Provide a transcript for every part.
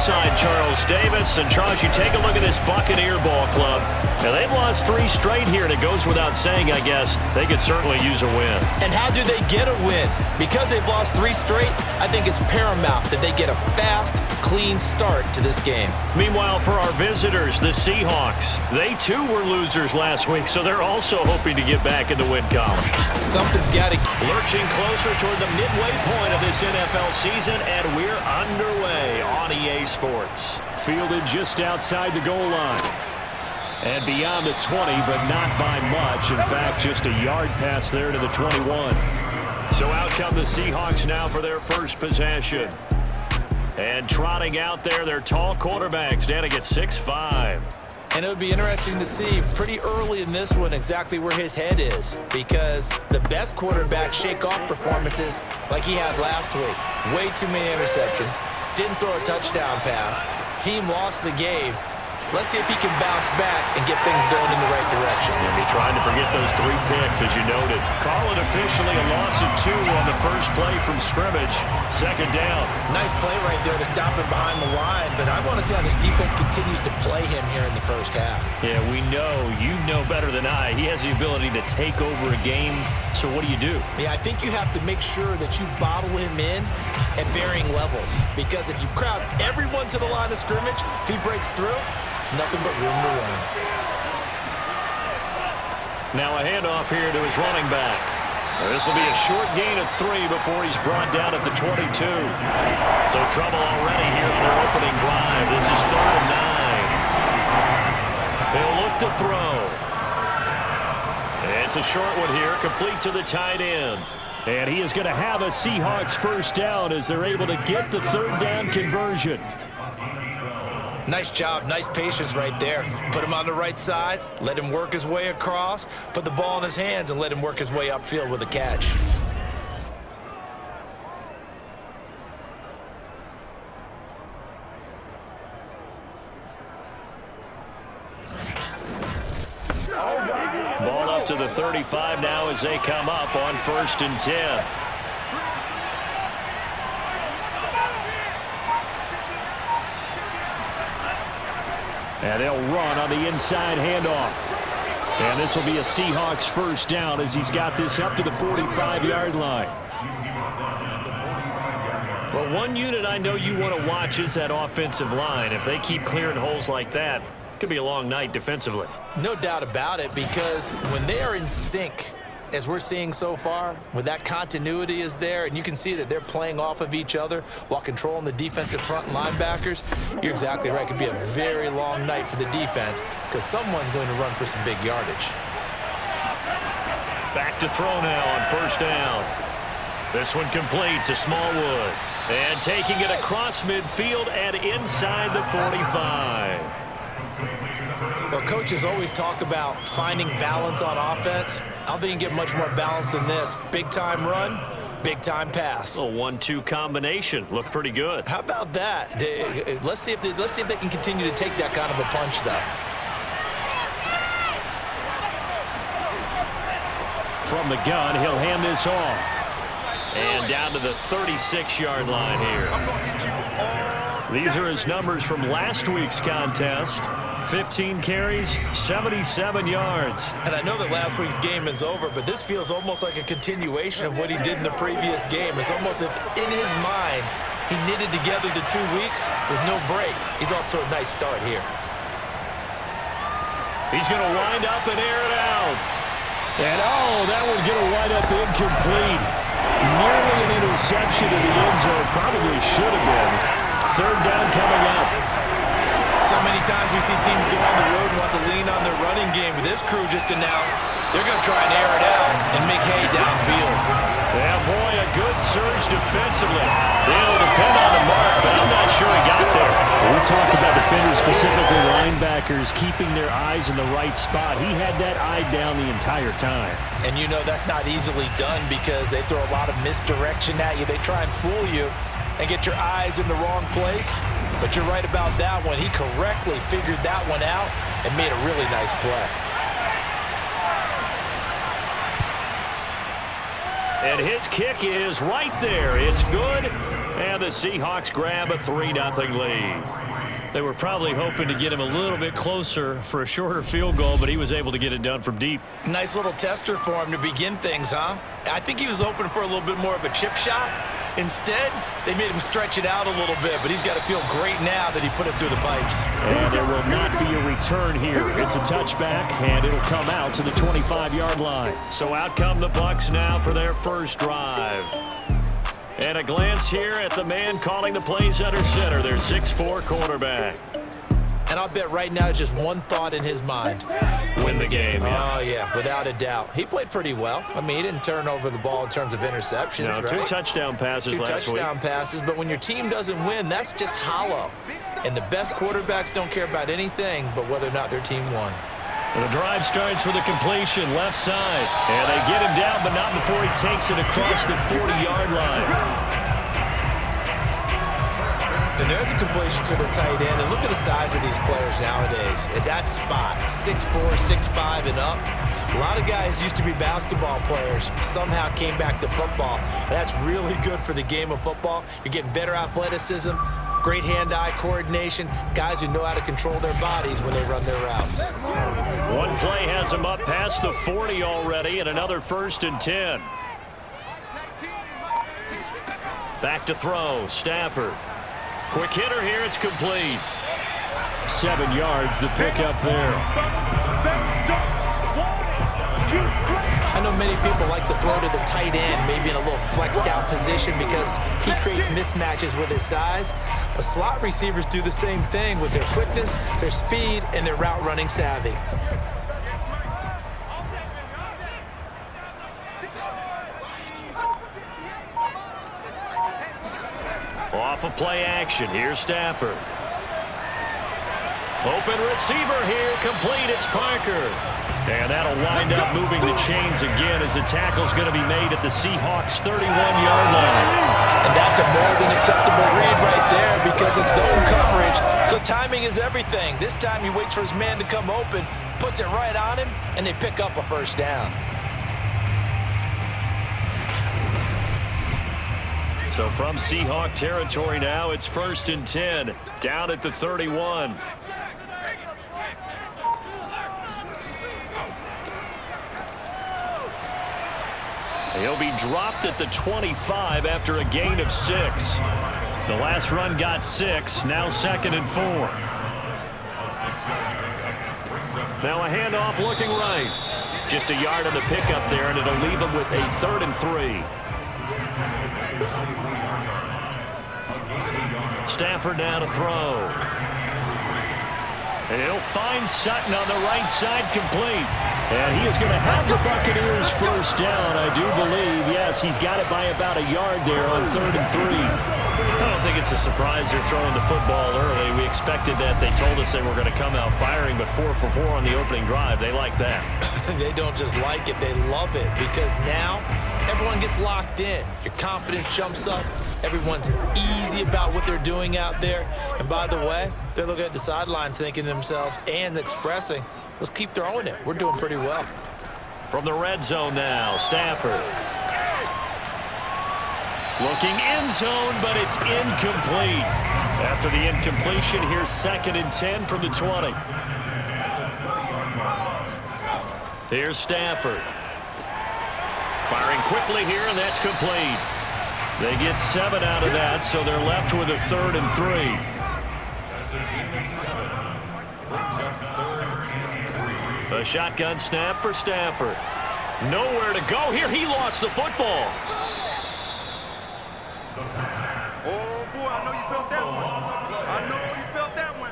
side, Charles Davis. And, Charles, you take a look at this Buccaneer ball club. Now, they've lost 3 straight here, and it goes without saying, I guess, they could certainly use a win. And how do they get a win? Because they've lost 3 straight, I think it's paramount that they get a fast, clean start to this game. Meanwhile, for our visitors, the Seahawks, they too were losers last week, so they're also hoping to get back in the win column. Something's got to... Lurching closer toward the midway point of this NFL season, and we're underway on EA Sports. Fielded just outside the goal line. And beyond the 20, but not by much. In fact, just a yard pass there to the 21. So out come the Seahawks now for their first possession. And trotting out there, their tall quarterbacks standing at 6'5". And it would be interesting to see pretty early in this one exactly where his head is, because the best quarterbacks shake off performances like he had last week. Way too many interceptions. Didn't throw a touchdown pass. Team lost the game. Let's see if he can bounce back and get things going in the right direction. He'll be trying to forget those 3 picks, as you noted. Call it officially a loss of 2 on the first play from scrimmage. 2nd down. Nice play right there to stop him behind the line, but I want to see how this defense continues to play him here in the first half. Yeah, we know. You know better than I. He has the ability to take over a game, so what do you do? Yeah, I think you have to make sure that you bottle him in at varying levels, because if you crowd everyone to the line of scrimmage, if he breaks through, it's nothing but room to run. Now a handoff here to his running back. This will be a short gain of 3 before he's brought down at the 22. So trouble already here on their opening drive. This is 3rd and 9. They'll look to throw. It's a short one here, complete to the tight end. And he is going to have a Seahawks first down as they're able to get the 3rd down conversion. Nice job, nice patience right there. Put him on the right side, let him work his way across, put the ball in his hands, and let him work his way upfield with a catch. Ball up to the 35 now as they come up on 1st and 10. And they'll run on the inside handoff. And this will be a Seahawks first down as he's got this up to the 45-yard line. Well, one unit I know you want to watch is that offensive line. If they keep clearing holes like that, it could be a long night defensively. No doubt about it, because when they are in sync, as we're seeing so far, when that continuity is there and you can see that they're playing off of each other while controlling the defensive front linebackers, you're exactly right. It could be a very long night for the defense because someone's going to run for some big yardage. Back to throw now on 1st down. This one complete to Smallwood. And taking it across midfield and inside the 45. Well, coaches always talk about finding balance on offense. I don't think you can get much more balance than this. Big-time run, big-time pass. A 1-2 combination. Looked pretty good. How about that? Let's see if they can continue to take that kind of a punch, though. From the gun, he'll hand this off. And down to the 36-yard line here. These are his numbers from last week's contest. 15 carries, 77 yards. And I know that last week's game is over, but this feels almost like a continuation of what he did in the previous game. It's almost as if in his mind he knitted together the 2 weeks with no break. He's off to a nice start here. He's going to wind up and air it out. And, oh, that would get a wind up incomplete. Nearly an interception in the end zone. Probably should have been. 3rd down coming up. So many times we see teams go on the road and want to lean on their running game. But this crew just announced they're going to try and air it out and make hay downfield. Yeah, boy, a good surge defensively. They'll depend on the mark, but I'm not sure he got there. We talk about defenders, specifically linebackers, keeping their eyes in the right spot. He had that eye down the entire time. And you know that's not easily done because they throw a lot of misdirection at you. They try and fool you and get your eyes in the wrong place. But you're right about that one. He correctly figured that one out and made a really nice play. And his kick is right there. It's good. And the the Seahawks grab a 3-0 lead. They were probably hoping to get him a little bit closer for a shorter field goal, but he was able to get it done from deep. Nice little tester for him to begin things, huh? I think he was hoping for a little bit more of a chip shot. Instead, they made him stretch it out a little bit, but he's got to feel great now that he put it through the pipes. And there will not be a return here. It's a touchback, and it'll come out to the 25-yard line. So out come the Bucs now for their first drive. And a glance here at the man calling the plays under center, their 6'4" quarterback. And I'll bet right now just one thought in his mind. Win the game, yeah. Oh, yeah, without a doubt. He played pretty well. I mean, he didn't turn over the ball in terms of interceptions, No, right? 2 touchdown passes last week. 2 touchdown passes, but when your team doesn't win, that's just hollow. And the best quarterbacks don't care about anything but whether or not their team won. And the drive starts with a completion, left side. And they get him down, but not before he takes it across the 40-yard line. And there's a completion to the tight end. And look at the size of these players nowadays. At that spot, 6'4", 6'5", and up. A lot of guys used to be basketball players, somehow came back to football. And that's really good for the game of football. You're getting better athleticism, great hand-eye coordination, guys who know how to control their bodies when they run their routes. One play has him up past the 40 already, and another 1st and 10. Back to throw, Stafford. Quick hitter here, it's complete. 7 yards, the pickup there. I know many people like to throw to the tight end, maybe in a little flexed out position because he creates mismatches with his size. But slot receivers do the same thing with their quickness, their speed, and their route running savvy. Off of play action, here's Stafford. Open receiver here, complete, it's Parker. And that'll wind up moving the chains again as the tackle's going to be made at the Seahawks' 31-yard line. And that's a more than acceptable read right there because it's zone coverage. So timing is everything. This time he waits for his man to come open, puts it right on him, and they pick up a first down. So from Seahawk territory now, it's 1st and 10, down at the 31. He'll be dropped at the 25 after a gain of 6. The last run got 6, now 2nd and 4. Now a handoff looking right. Just a yard on the pickup there, and it'll leave him with a 3rd and 3. Stafford now to throw. And he'll find Sutton on the right side, complete. And he is going to have the Buccaneers first down, I do believe. Yes, he's got it by about a yard there on 3rd and 3. I don't think it's a surprise they're throwing the football early. We expected that. They told us they were going to come out firing, but 4 for 4 on the opening drive. They like that. They don't just like it, they love it because now everyone gets locked in. Your confidence jumps up. Everyone's easy about what they're doing out there. And by the way, they're looking at the sideline thinking to themselves and expressing, let's keep throwing it. We're doing pretty well. From the red zone now, Stafford. Looking end zone, but it's incomplete. After the incompletion, here's 2nd and 10 from the 20. Here's Stafford. Firing quickly here, and that's complete. They get 7 out of that, so they're left with a 3rd and 3. A shotgun snap for Stafford. Nowhere to go here. He lost the football. Oh, boy, I know you felt that one. I know you felt that one.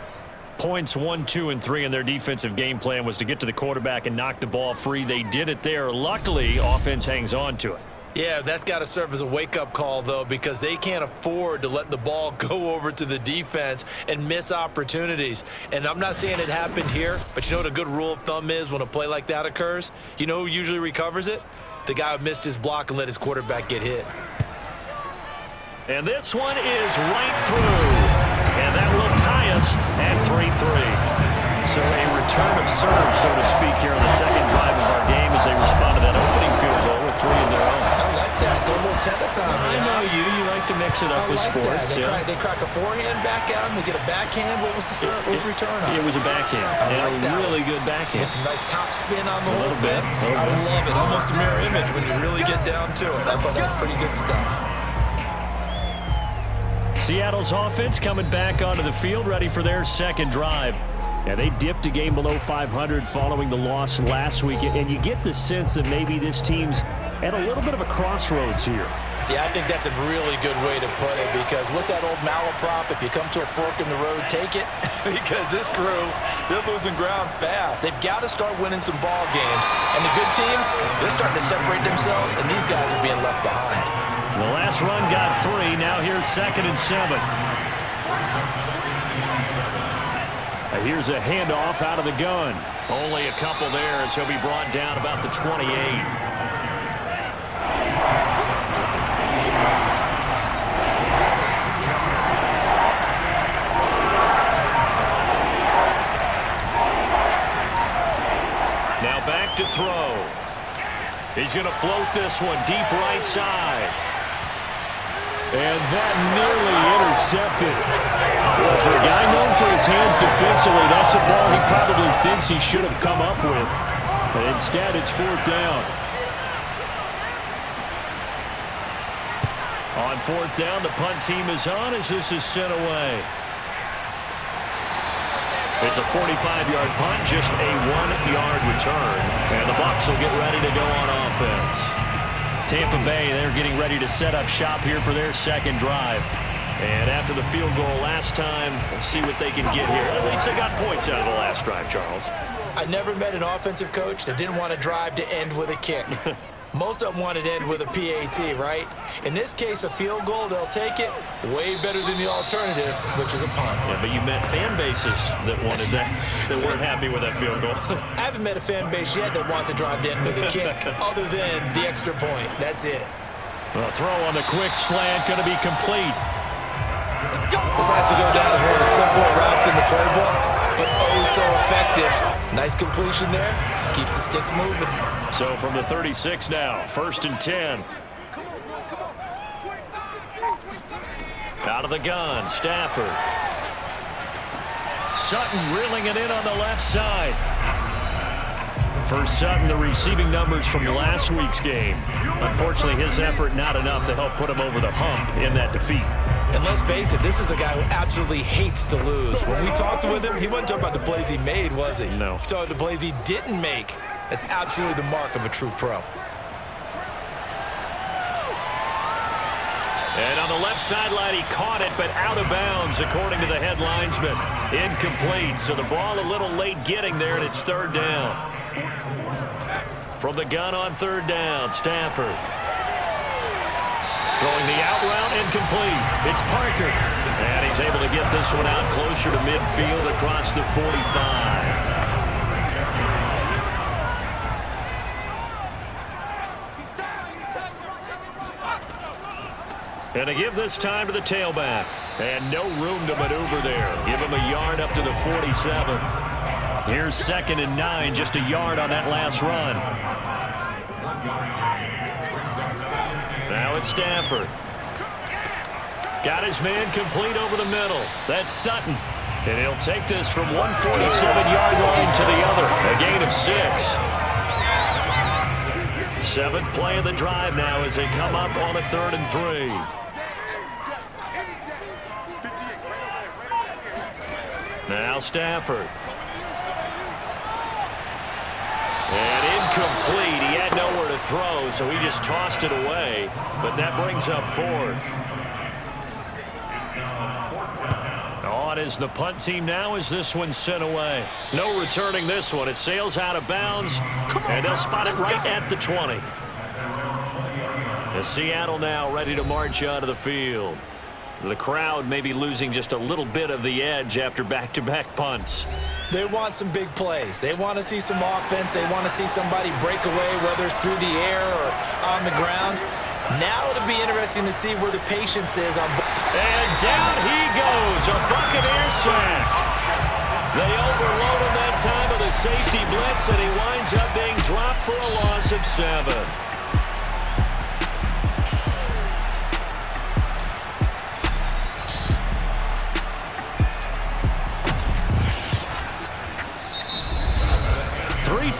Points 1, 2, and 3 in their defensive game plan was to get to the quarterback and knock the ball free. They did it there. Luckily, offense hangs on to it. Yeah, that's got to serve as a wake-up call, though, because they can't afford to let the ball go over to the defense and miss opportunities. And I'm not saying it happened here, but you know what a good rule of thumb is when a play like that occurs? You know who usually recovers it? The guy who missed his block and let his quarterback get hit. And this one is right through. And that will tie us at 3-3. So a return of serve, so to speak, here on the second drive of our game as they respond to that opening field goal with 3 of their own. I like that. Go a little tennis on me. I know you like to mix it up with sports. They crack a forehand back at him. They get a backhand. What was the return on? It was a backhand. And a really good backhand. It's a nice top spin on the whole bit. I love it. Almost a mirror image when you really get down to it. I thought that was pretty good stuff. Seattle's offense coming back onto the field, ready for their second drive. Yeah, they dipped a game below 500 following the loss last week, and you get the sense that maybe this team's at a little bit of a crossroads here. Yeah, I think that's a really good way to put it, because what's that old malaprop? If you come to a fork in the road, take it. Because this crew, they're losing ground fast. They've got to start winning some ball games. And the good teams, they're starting to separate themselves, and these guys are being left behind. The last run got 3. Now here's 2nd and 7. Here's a handoff out of the gun. Only a couple there as he'll be brought down about the 28. Now back to throw. He's going to float this one deep right side. And that nearly intercepted. Well, for a guy known for his hands defensively, that's a ball he probably thinks he should have come up with. But instead, it's 4th down. On 4th down, the punt team is on as this is sent away. It's a 45-yard punt, just a 1-yard return. And the Bucs will get ready to go on offense. Tampa Bay, they're getting ready to set up shop here for their second drive. And after the field goal last time, we'll see what they can get here. At least they got points out of the last drive, Charles. I never met an offensive coach that didn't want to drive to end with a kick. Most of them wanted to end with a PAT, right? In this case, a field goal, they'll take it. Way better than the alternative, which is a punt. Yeah, but you met fan bases that wanted that, that weren't happy with that field goal. I haven't met a fan base yet that wants to drive to end with a kick, other than the extra point. That's it. The throw on the quick slant going to be complete. This has to go down as one of the simpler routes in the playbook, but oh so effective. Nice completion there. Keeps the sticks moving. So from the 36 now, 1st and 10. Out of the gun, Stafford. Sutton reeling it in on the left side. For Sutton, the receiving numbers from last week's game. Unfortunately, his effort not enough to help put him over the hump in that defeat. And let's face it, this is a guy who absolutely hates to lose. When we talked with him, he wasn't talking about the plays he made, was he? No. He talked about the plays he didn't make. That's absolutely the mark of a true pro. And on the left sideline, he caught it, but out of bounds, according to the head linesman. Incomplete, so the ball a little late getting there, and it's 3rd down. From the gun on 3rd down, Stafford. Throwing the out route, incomplete. It's Parker. And he's able to get this one out closer to midfield across the 45. And to give this time to the tailback. And no room to maneuver there. Give him a yard up to the 47. Here's 2nd and 9, just a yard on that last run. Now it's Stafford. Got his man complete over the middle. That's Sutton. And he'll take this from 147-yard line to the other. A gain of 6. 7th play of the drive now as they come up on a 3rd and 3. Now Stafford. And incomplete. He had nowhere to throw, so he just tossed it away. But that brings up 4th. On is the punt team now as this one's sent away. No returning this one. It sails out of bounds, and they'll spot it right at the 20. And Seattle now ready to march onto the field. The crowd may be losing just a little bit of the edge after back-to-back punts. They want some big plays. They want to see some offense. They want to see somebody break away, whether it's through the air or on the ground. Now it'll be interesting to see where the patience is on. And down he goes, a Buccaneer sack. They overload him that time with a safety blitz, and he winds up being dropped for a loss of 7.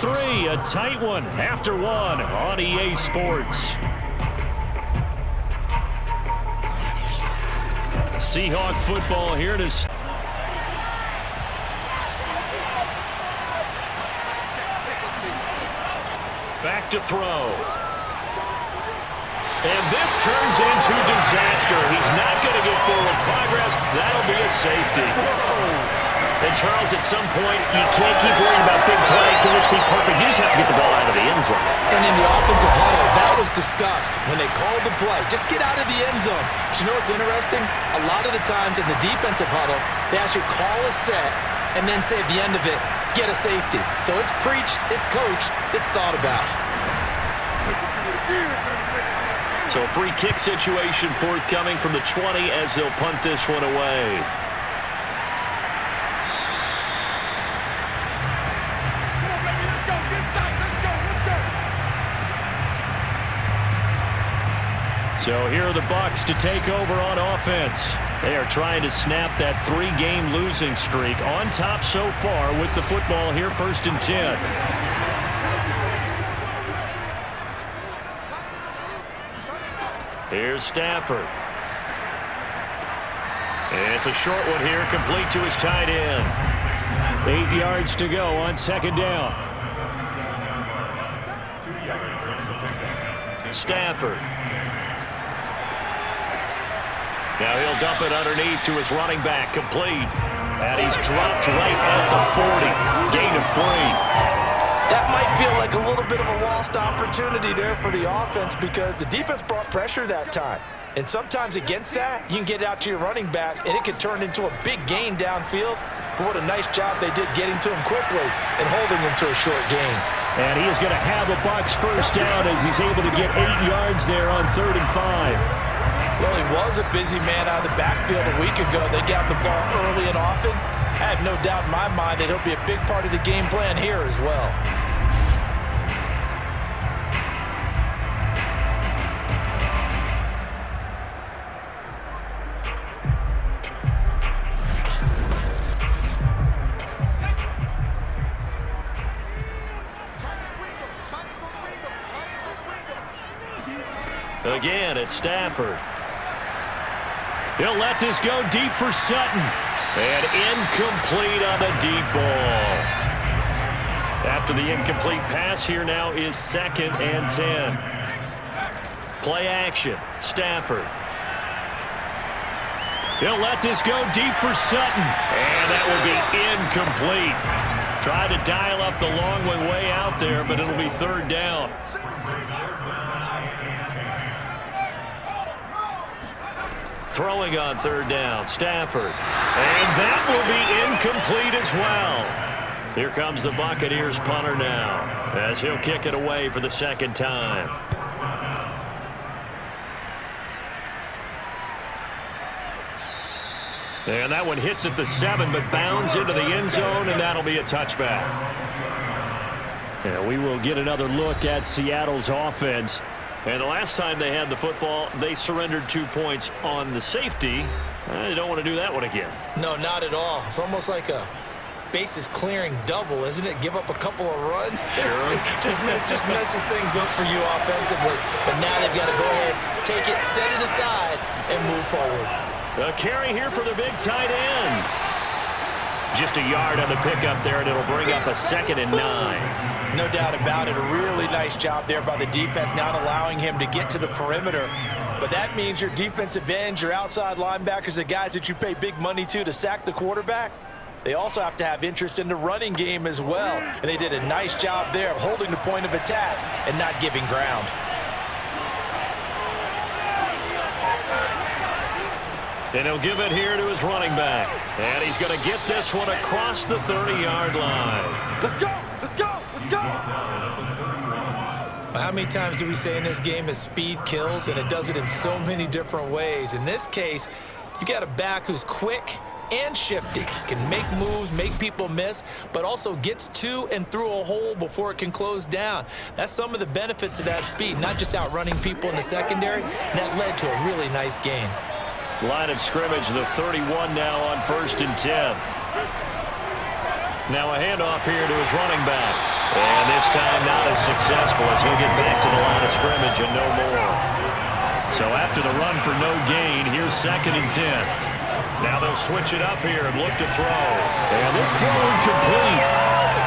3, a tight one after 1 on EA Sports. Seahawk football here to... Back to throw. And this turns into disaster. He's not going to get forward progress. That'll be a safety. And, Charles, at some point, you can't keep worrying about big play. Can this be perfect? You just have to get the ball out of the end zone. And in the offensive huddle, that was discussed when they called the play. Just get out of the end zone. But you know what's interesting? A lot of the times in the defensive huddle, they actually call a set and then say at the end of it, get a safety. So it's preached, it's coached, it's thought about. So a free kick situation forthcoming from the 20 as they'll punt this one away. So here are the Bucs to take over on offense. They are trying to snap that 3-game losing streak. On top so far with the football here, 1st and 10. Here's Stafford. It's a short one here, complete to his tight end. 8 yards to go on 2nd down. Stafford. Now he'll dump it underneath to his running back, complete. And he's dropped right at the 40. Gain of 3. That might feel like a little bit of a lost opportunity there for the offense because the defense brought pressure that time. And sometimes against that, you can get out to your running back, and it can turn into a big gain downfield. But what a nice job they did getting to him quickly and holding him to a short gain. And he is going to have a Bucs 1st down as he's able to get 8 yards there on 3rd and 5. Well, he was a busy man out of the backfield a week ago. They got the ball early and often. I have no doubt in my mind that he'll be a big part of the game plan here as well. Again, it's Stafford. He'll let this go deep for Sutton. And incomplete on the deep ball. After the incomplete pass, here now is 2nd and 10. Play action. Stafford. He'll let this go deep for Sutton. And that will be incomplete. Tried to dial up the long one way out there, but it'll be 3rd down. Throwing on 3rd down, Stafford. And that will be incomplete as well. Here comes the Buccaneers punter now as he'll kick it away for the 2nd time. And that one hits at the 7, but bounds into the end zone, and that'll be a touchback. And we will get another look at Seattle's offense. And the last time they had the football, they surrendered 2 points on the safety. They don't want to do that one again. No, not at all. It's almost like a bases clearing double, isn't it? Give up a couple of runs. Sure. just messes things up for you offensively. But now they've got to go ahead, take it, set it aside, and move forward. A carry here for the big tight end. Just a yard on the pickup there, and it'll bring up a 2nd and 9. No doubt about it. A really nice job there by the defense, not allowing him to get to the perimeter. But that means your defensive ends, your outside linebackers, the guys that you pay big money to sack the quarterback, they also have to have interest in the running game as well. And they did a nice job there of holding the point of attack and not giving ground. And he'll give it here to his running back. And he's going to get this one across the 30-yard line. Let's go! Let's go! Let's go! How many times do we say in this game that speed kills, and it does it in so many different ways? In this case, you got a back who's quick and shifty, can make moves, make people miss, but also gets to and through a hole before it can close down. That's some of the benefits of that speed, not just outrunning people in the secondary. That led to a really nice gain. Line of scrimmage, the 31 now on 1st and 10. Now a handoff here to his running back. And this time not as successful as he'll get back to the line of scrimmage and no more. So after the run for no gain, here's 2nd and 10. Now they'll switch it up here and look to throw. And this throw incomplete.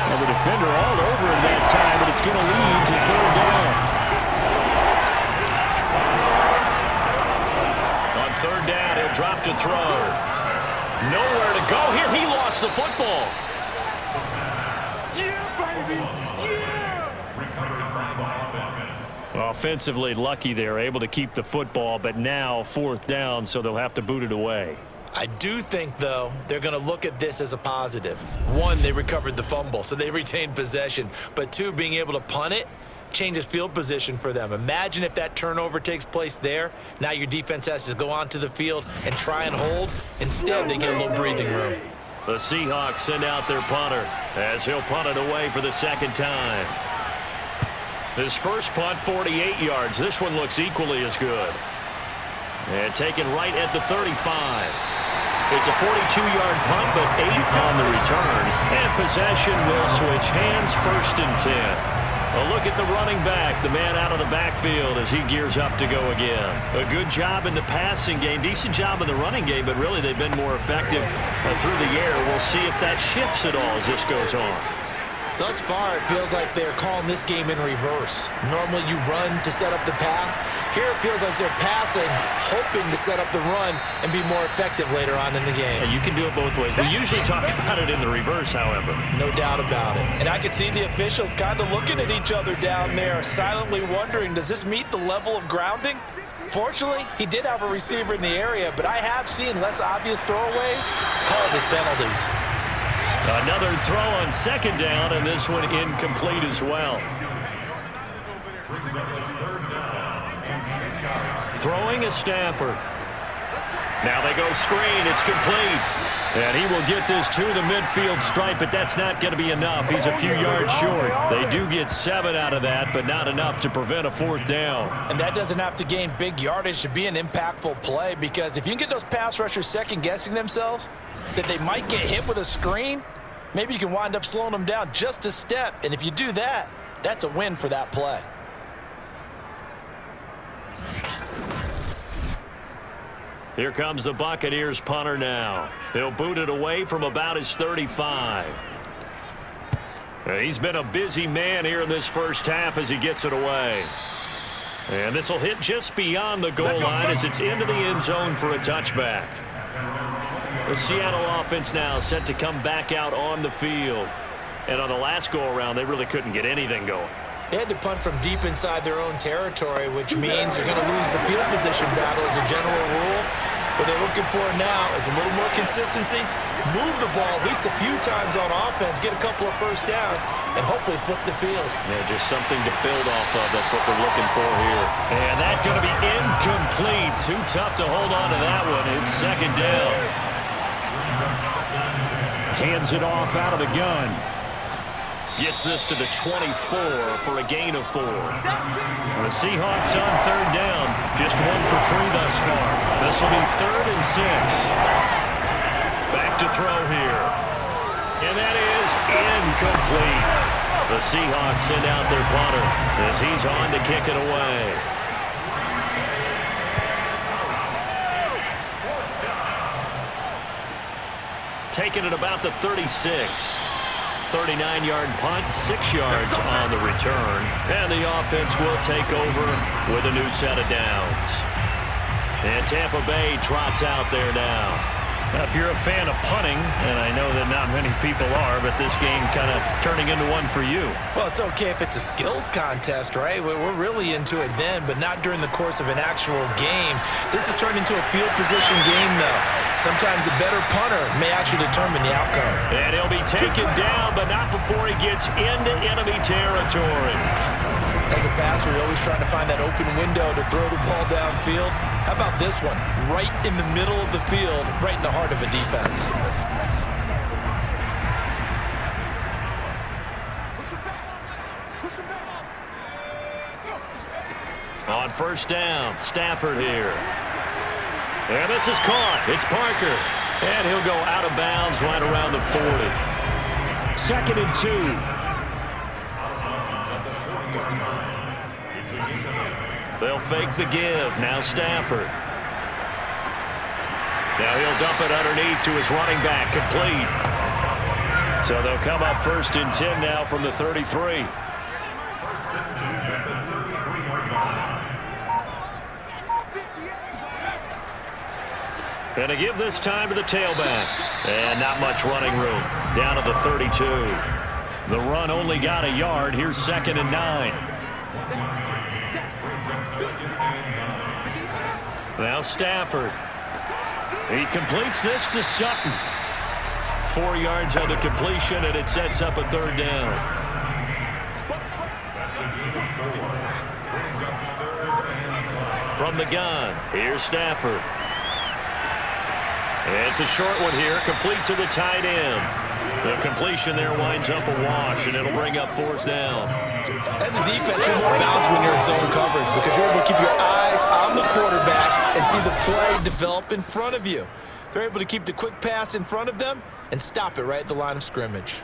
Well, the defender all over him that time, but it's going to lead to 3rd down. On 3rd down, he'll drop to throw. Nowhere to go here. He lost the football. Offensively lucky they're able to keep the football, but now 4th down, so they'll have to boot it away. I do think, though, they're going to look at this as a positive. 1, they recovered the fumble, so they retained possession. But 2, being able to punt it changes field position for them. Imagine if that turnover takes place there. Now your defense has to go onto the field and try and hold. Instead, they get a little breathing room. The Seahawks send out their punter as he'll punt it away for the 2nd time. His first punt, 48 yards. This one looks equally as good. And taken right at the 35. It's a 42-yard punt, but 8 on the return. And possession will switch hands, 1st and 10. A look at the running back, the man out of the backfield as he gears up to go again. A good job in the passing game, decent job in the running game, but really they've been more effective through the air. We'll see if that shifts at all as this goes on. Thus far, it feels like they're calling this game in reverse. Normally you run to set up the pass. Here it feels like they're passing, hoping to set up the run and be more effective later on in the game. Yeah, you can do it both ways. We usually talk about it in the reverse, however. No doubt about it. And I could see the officials kind of looking at each other down there, silently wondering, does this meet the level of grounding? Fortunately, he did have a receiver in the area, but I have seen less obvious throwaways called as penalties. Another throw on 2nd down, and this one incomplete as well. Throwing is Stafford. Now they go screen. It's complete. And he will get this to the midfield stripe, but that's not going to be enough. He's a few yards short. They do get 7 out of that, but not enough to prevent a 4th down. And that doesn't have to gain big yardage to be an impactful play, because if you can get those pass rushers second-guessing themselves, that they might get hit with a screen, maybe you can wind up slowing them down just a step. And if you do that, that's a win for that play. Here comes the Buccaneers punter now. He'll boot it away from about his 35. He's been a busy man here in this first half as he gets it away. And this will hit just beyond the goal line as it's into the end zone for a touchback. The Seattle offense now set to come back out on the field. And on the last go-around, they really couldn't get anything going. They had to punt from deep inside their own territory, which means they're going to lose the field position battle as a general rule. What they're looking for now is a little more consistency, move the ball at least a few times on offense, get a couple of first downs, and hopefully flip the field. Yeah, just something to build off of. That's what they're looking for here. And that's going to be incomplete. Too tough to hold on to that one. It's 2nd down. Hands it off out of the gun. Gets this to the 24 for a gain of 4. The Seahawks on 3rd down. Just 1 for 3 thus far. This will be 3rd and 6. Back to throw here. And that is incomplete. The Seahawks send out their punter as he's on to kick it away. Taking it about the 36. 39-yard punt, 6 yards on the return. And the offense will take over with a new set of downs. And Tampa Bay trots out there now. Now, if you're a fan of punting, and I know that not many people are, but this game kind of turning into one for you. Well, it's okay if it's a skills contest, right? We're really into it then, but not during the course of an actual game. This has turned into a field position game, though. Sometimes a better punter may actually determine the outcome. And he'll be taken down, but not before he gets into enemy territory. As a passer, you're always trying to find that open window to throw the ball downfield. How about this one? Right in the middle of the field, right in the heart of a defense. On 1st down, Stafford here. And this is caught. It's Parker. And he'll go out of bounds right around the 40. 2nd and 2. They'll fake the give. Now Stafford. Now he'll dump it underneath to his running back. Complete. So they'll come up 1st and 10 now from the 33. And a give this time to the tailback. And not much running room. Down to the 32. The run only got a yard. Here's 2nd and 9. Now Stafford. He completes this to Sutton. 4 yards on the completion, and it sets up a 3rd down. From the gun, here's Stafford. It's a short one here, complete to the tight end. The completion there winds up a wash, and it'll bring up 4th down. As a defense, you're more balanced when you're in zone coverage because you're able to keep your eyes on the quarterback and see the play develop in front of you. They're able to keep the quick pass in front of them and stop it right at the line of scrimmage.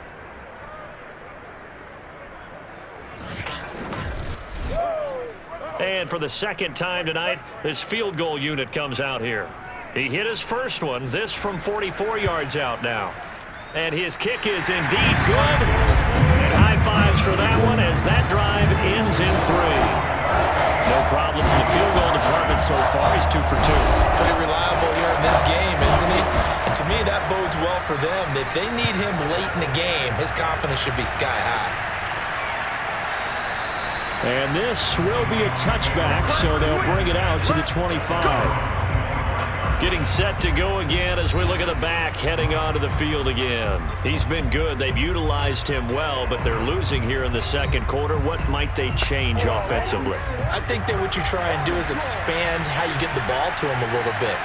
And for the 2nd time tonight, this field goal unit comes out here. He hit his first one, this from 44 yards out now. And his kick is indeed good. And high fives for that one as that drive ends in 3. No problems in the field goal department so far. He's 2 for 2. Pretty reliable here in this game, isn't he? And to me, that bodes well for them. If they need him late in the game, his confidence should be sky high. And this will be a touchback, so they'll bring it out to the 25. Getting set to go again as we look at the back, heading onto the field again. He's been good. They've utilized him well, but they're losing here in the 2nd quarter. What might they change offensively? I think that what you try and do is expand how you get the ball to him a little bit.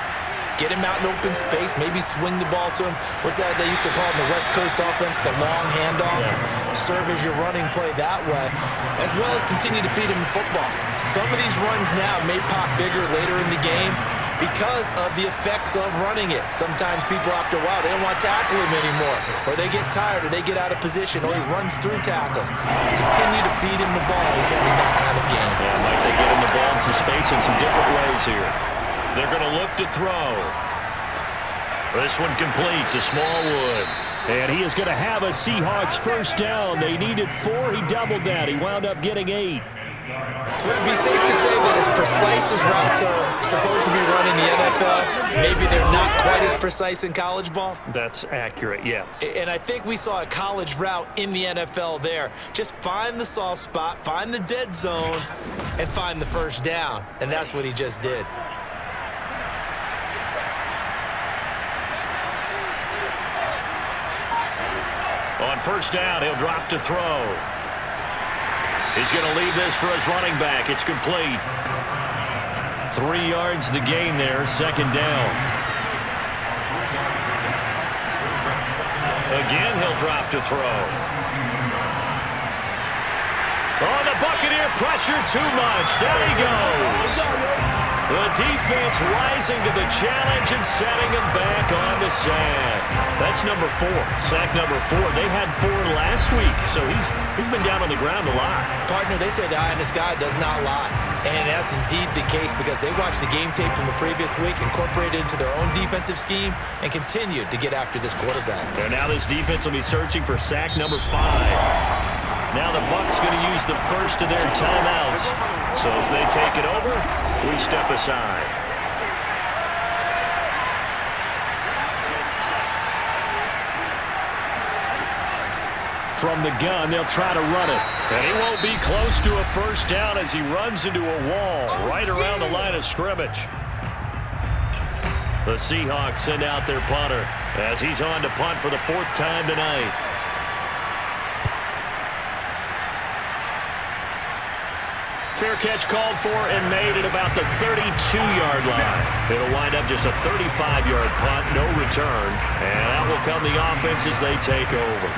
Get him out in open space, maybe swing the ball to him. What's that they used to call in the West Coast offense, the long handoff? Yeah. Serve as your running play that way, as well as continue to feed him the football. Some of these runs now may pop bigger later in the game because of the effects of running it. Sometimes people, after a while, they don't want to tackle him anymore, or they get tired, or they get out of position, or he runs through tackles. Continue to feed him the ball. He's having that kind of game. Yeah, Mike, they get him the ball in some space in some different ways here. They're going to look to throw. This one complete to Smallwood. And he is going to have a Seahawks 1st down. They needed 4. He doubled that. He wound up getting 8. Would it be safe to say that as precise as routes are supposed to be run in the NFL, maybe they're not quite as precise in college ball? That's accurate, yeah. And I think we saw a college route in the NFL there. Just find the soft spot, find the dead zone, and find the 1st down. And that's what he just did. On 1st down, he'll drop to throw. He's going to leave this for his running back. It's complete. 3 yards the gain there, 2nd down. Again, he'll drop to throw. Oh, the Buccaneer pressure too much. Down he goes. The defense rising to the challenge and setting him back on the sack. That's number 4. Sack number 4. They had 4 last week, so he's been down on the ground a lot. Partner, they say the eye in the sky does not lie. And that's indeed the case because they watched the game tape from the previous week, incorporated it into their own defensive scheme, and continued to get after this quarterback. And now this defense will be searching for sack number 5. Now the Bucs going to use the first of their timeouts. So as they take it over, we step aside. From the gun, they'll try to run it. And he won't be close to a 1st down as he runs into a wall right around the line of scrimmage. The Seahawks send out their punter as he's on to punt for the 4th time tonight. Fair catch called for and made at about the 32-yard line. It'll wind up just a 35-yard punt, no return. And out will come the offense as they take over.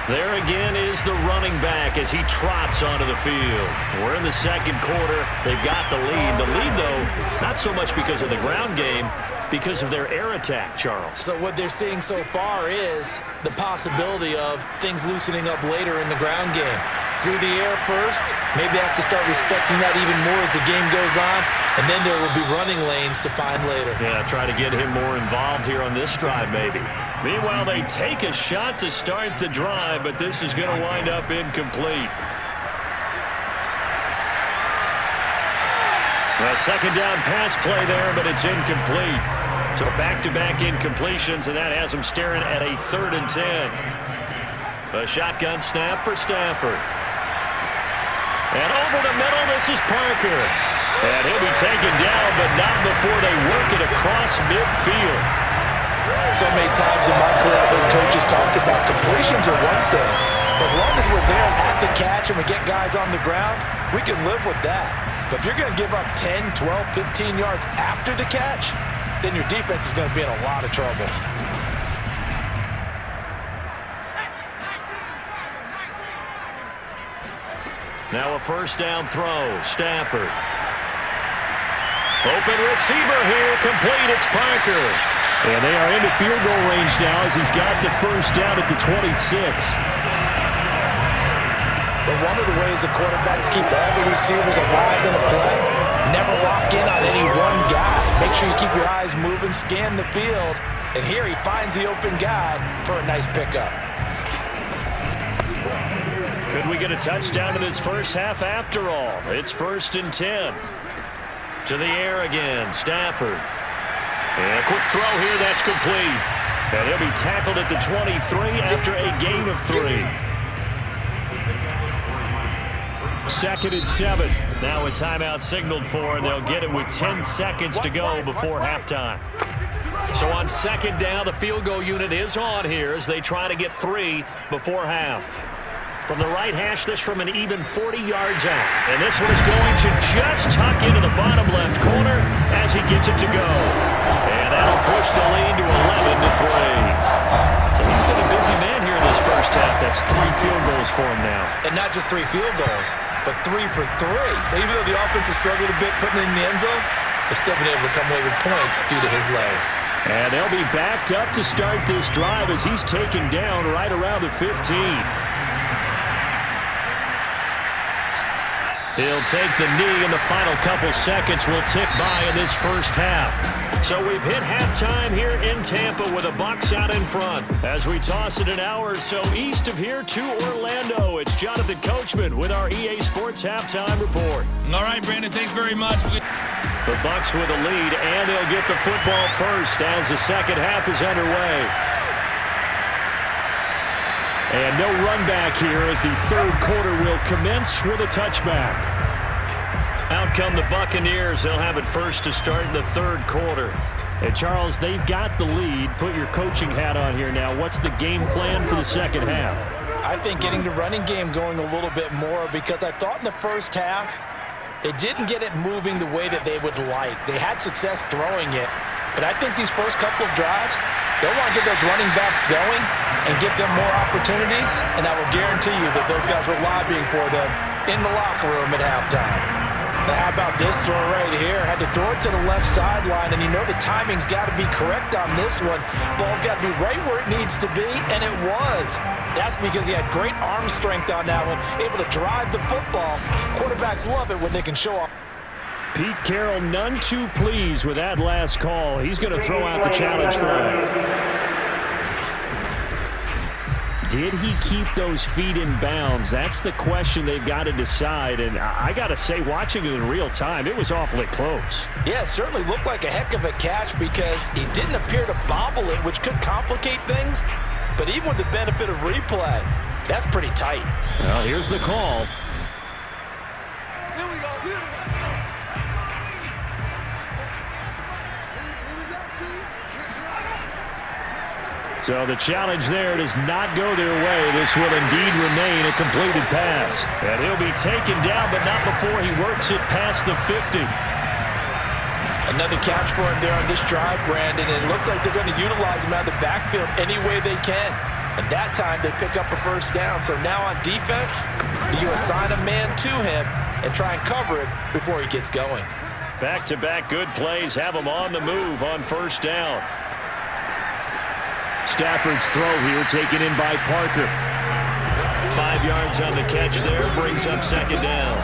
There again is the running back as he trots onto the field. We're in the 2nd quarter. They've got the lead. The lead, though, not so much because of the ground game, because of their air attack, Charles. So what they're seeing so far is the possibility of things loosening up later in the ground game. Through the air first, maybe they have to start respecting that even more as the game goes on, and then there will be running lanes to find later. Yeah, try to get him more involved here on this drive maybe. Meanwhile, they take a shot to start the drive, but this is going to wind up incomplete. A second down pass play there, but it's incomplete. So back-to-back incompletions, and that has them staring at a 3rd and 10. A shotgun snap for Stafford. And over the middle, this is Parker. And he'll be taken down, but not before they work it across midfield. So many times in my career, I've heard coaches talk about completions are one thing. As long as we're there at the catch and we get guys on the ground, we can live with that. But if you're going to give up 10, 12, 15 yards after the catch, then your defense is going to be in a lot of trouble. Now a first down throw. Stafford. Open receiver here. Complete. It's Parker. And they are into field goal range now as he's got the first down at the 26. But one of the ways the quarterbacks keep all the receivers alive in a play, never lock in on any one guy. Make sure you keep your eyes moving, scan the field, and here he finds the open guy for a nice pickup. Could we get a touchdown in this first half after all? It's 1st and 10. To the air again, Stafford. And a quick throw here, that's complete. And he'll be tackled at the 23 after a gain of 3. 2nd and 7. Now a timeout signaled for, and they'll get it with 10 seconds to go before halftime. So on 2nd down, the field goal unit is on here as they try to get 3 before half. From the right hash, this from an even 40 yards out. And this one is going to just tuck into the bottom left corner as he gets it to go. And that'll push the lead to 11-3. So he's been a busy man here in this first half. That's 3 field goals for him now. And not just 3 field goals, but 3 for 3. So even though the offense has struggled a bit putting it in the end zone, they've still been able to come away with points due to his leg. And they'll be backed up to start this drive as he's taken down right around the 15. He'll take the knee, and the final couple seconds will tick by in this first half. So we've hit halftime here in Tampa with the Bucs out in front. As we toss it an hour or so east of here to Orlando, it's Jonathan Coachman with our EA Sports Halftime Report. All right, Brandon, thanks very much. The Bucs with a lead, and they'll get the football first as the second half is underway. And no run back here as the 3rd quarter will commence with a touchback. Out come the Buccaneers. They'll have it first to start in the 3rd quarter. And Charles, they've got the lead. Put your coaching hat on here now. What's the game plan for the second half? I think getting the running game going a little bit more, because I thought in the first half they didn't get it moving the way that they would like. They had success throwing it, but I think these first couple of drives, they'll want to get those running backs going and give them more opportunities, and I will guarantee you that those guys were lobbying for them in the locker room at halftime. Now how about this throw right here? Had to throw it to the left sideline, and you know the timing's got to be correct on this one. Ball's got to be right where it needs to be, and it was. That's because he had great arm strength on that one, able to drive the football. Quarterbacks love it when they can show up. Pete Carroll none too pleased with that last call. He's going to throw out the challenge flag. Did he keep those feet in bounds? That's the question they've got to decide. And I got to say, watching it in real time, it was awfully close. Yeah, it certainly looked like a heck of a catch because he didn't appear to bobble it, which could complicate things. But even with the benefit of replay, that's pretty tight. Well, here's the call. Here we go. So the challenge there does not go their way. This will indeed remain a completed pass. And he'll be taken down, but not before he works it past the 50. Another catch for him there on this drive, Brandon, and it looks like they're going to utilize him out of the backfield any way they can. And that time they pick up a first down. So now on defense, you assign a man to him and try and cover it before he gets going. Back-to-back good plays have them on the move on first down. Stafford's throw here taken in by Parker. 5 yards on the catch there, brings up second down.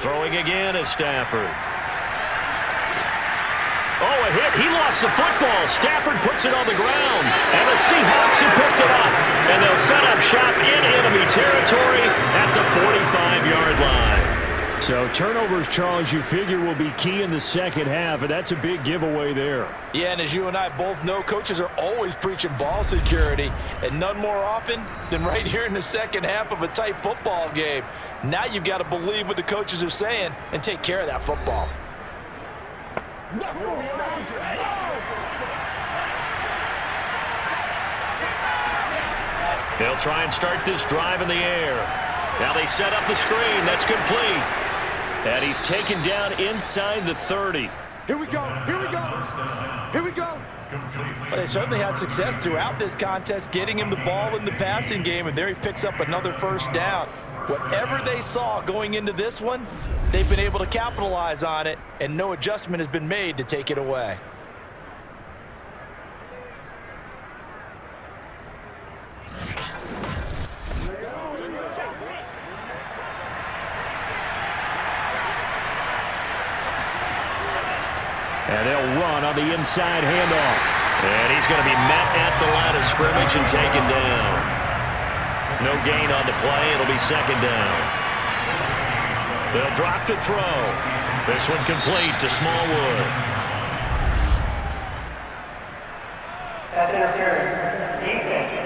Throwing again is Stafford. Oh, a hit. He lost the football. Stafford puts it on the ground. And the Seahawks have picked it up. And they'll set up shop in enemy territory at the 45-yard line. So turnovers, Charles, you figure will be key in the second half, and that's a big giveaway there. Yeah, and as you and I both know, coaches are always preaching ball security, and none more often than right here in the second half of a tight football game. Now you've got to believe what the coaches are saying and take care of that football. They'll try and start this drive in the air. Now they set up the screen. That's complete. And he's taken down inside the 30. Here we go. Here we go. Here we go. But they certainly had success throughout this contest, getting him the ball in the passing game, and there he picks up another first down. Whatever they saw going into this one, they've been able to capitalize on it, and no adjustment has been made to take it away. And they'll run on the inside handoff. And he's going to be met at the line of scrimmage and taken down. No gain on the play. It'll be second down. They'll drop to throw. This one complete to Smallwood. That's interference. Defense.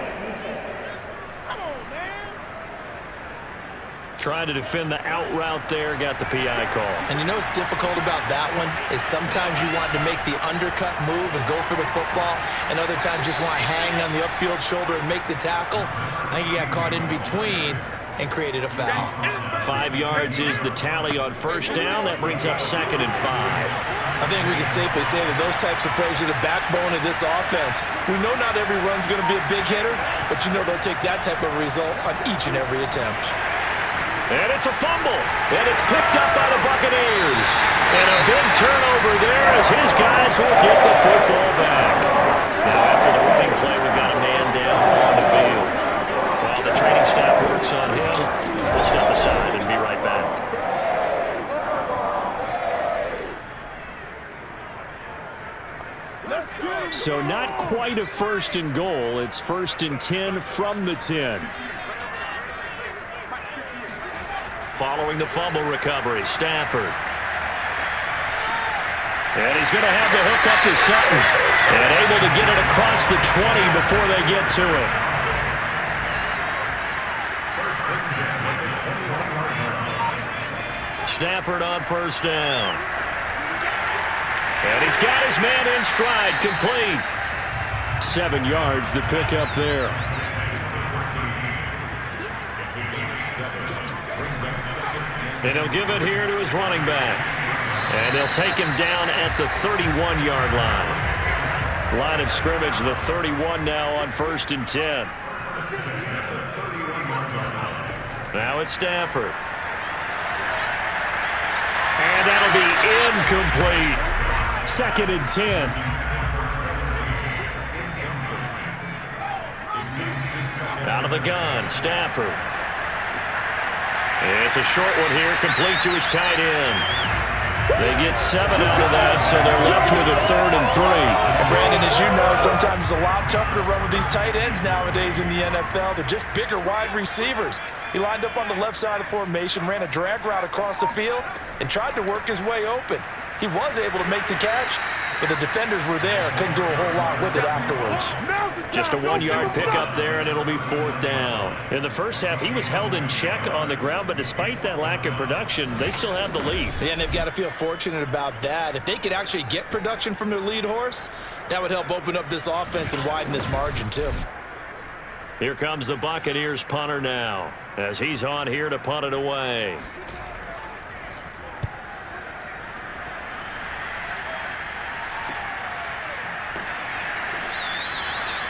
Trying to defend the out route there, got the PI call. And you know what's difficult about that one is sometimes you want to make the undercut move and go for the football, and other times just want to hang on the upfield shoulder and make the tackle. I think he got caught in between and created a foul. 5 yards is the tally on first down. That brings up 2nd and 5. I think we can safely say that those types of plays are the backbone of this offense. We know not every run's going to be a big hitter, but you know they'll take that type of result on each and every attempt. And it's a fumble. And it's picked up by the Buccaneers. And a big turnover there as his guys will get the football back. Now after the running play, we've got a man down on the field. While the training staff works on him, we'll step aside and be right back. So not quite a 1st and goal. It's 1st and 10 from the 10. Following the fumble recovery, Stafford. And he's going to have the hook up to Sutton. And able to get it across the 20 before they get to it. Stafford on first down. And he's got his man in stride, complete. 7 yards, the pickup there. And he'll give it here to his running back. And they'll take him down at the 31-yard line. Line of scrimmage, the 31 now on 1st and 10. Now it's Stafford. And that'll be incomplete. 2nd and 10. Out of the gun, Stafford. It's a short one here, complete to his tight end. They get 7 out of that, so they're left with a 3rd and 3. And Brandon, as you know, sometimes it's a lot tougher to run with these tight ends nowadays in the NFL. They're just bigger wide receivers. He lined up on the left side of the formation, ran a drag route across the field, and tried to work his way open. He was able to make the catch, but the defenders were there, couldn't do a whole lot with it afterwards. Just a 1-yard pickup there, and it'll be 4th down. In the first half, he was held in check on the ground, but despite that lack of production, they still have the lead. Yeah, and they've got to feel fortunate about that. If they could actually get production from their lead horse, that would help open up this offense and widen this margin, too. Here comes the Buccaneers punter now, as he's on here to punt it away.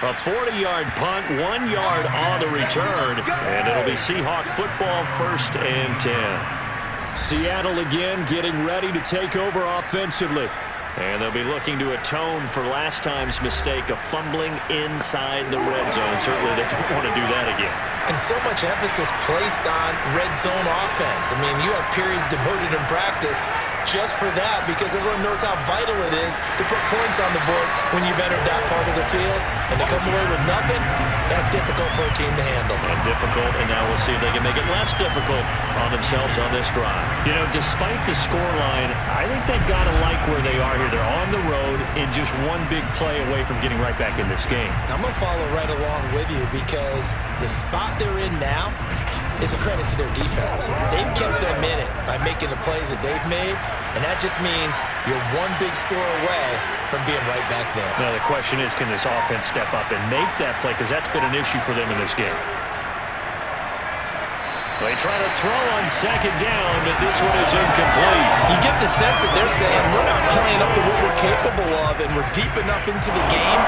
A 40-yard punt, 1 yard on the return, and it'll be Seahawk football, 1st and 10. Seattle again getting ready to take over offensively. And they'll be looking to atone for last time's mistake of fumbling inside the red zone. Certainly they don't want to do that again. And so much emphasis placed on red zone offense. I mean, you have periods devoted in practice just for that because everyone knows how vital it is to put points on the board when you've entered that part of the field. And to come away with nothing, that's difficult for a team to handle. And difficult, and now we'll see if they can make it less difficult on themselves on this drive. You know, despite the scoreline, I think they've got to like where they are here. They're on the road and just one big play away from getting right back in this game. I'm going to follow right along with you because the spot they're in now is a credit to their defense. They've kept them in it by making the plays that they've made, and that just means you're one big score away from being right back there. Now the question is, can this offense step up and make that play? Because that's been an issue for them in this game. They try to throw on 2nd down, but this one is incomplete. You get the sense that they're saying we're not playing up to what we're capable of, and we're deep enough into the game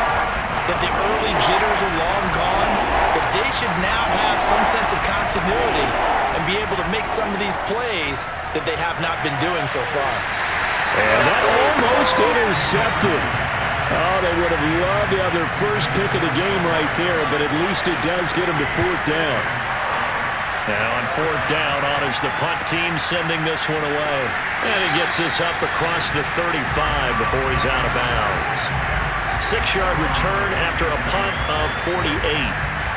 that the early jitters are long gone, that they should now have some sense of continuity and be able to make some of these plays that they have not been doing so far. And that almost intercepted. Oh, they would have loved to have their first pick of the game right there, but at least it does get them to 4th down. Now on 4th down, on is the punt team sending this one away. And he gets this up across the 35 before he's out of bounds. 6-yard return after a punt of 48.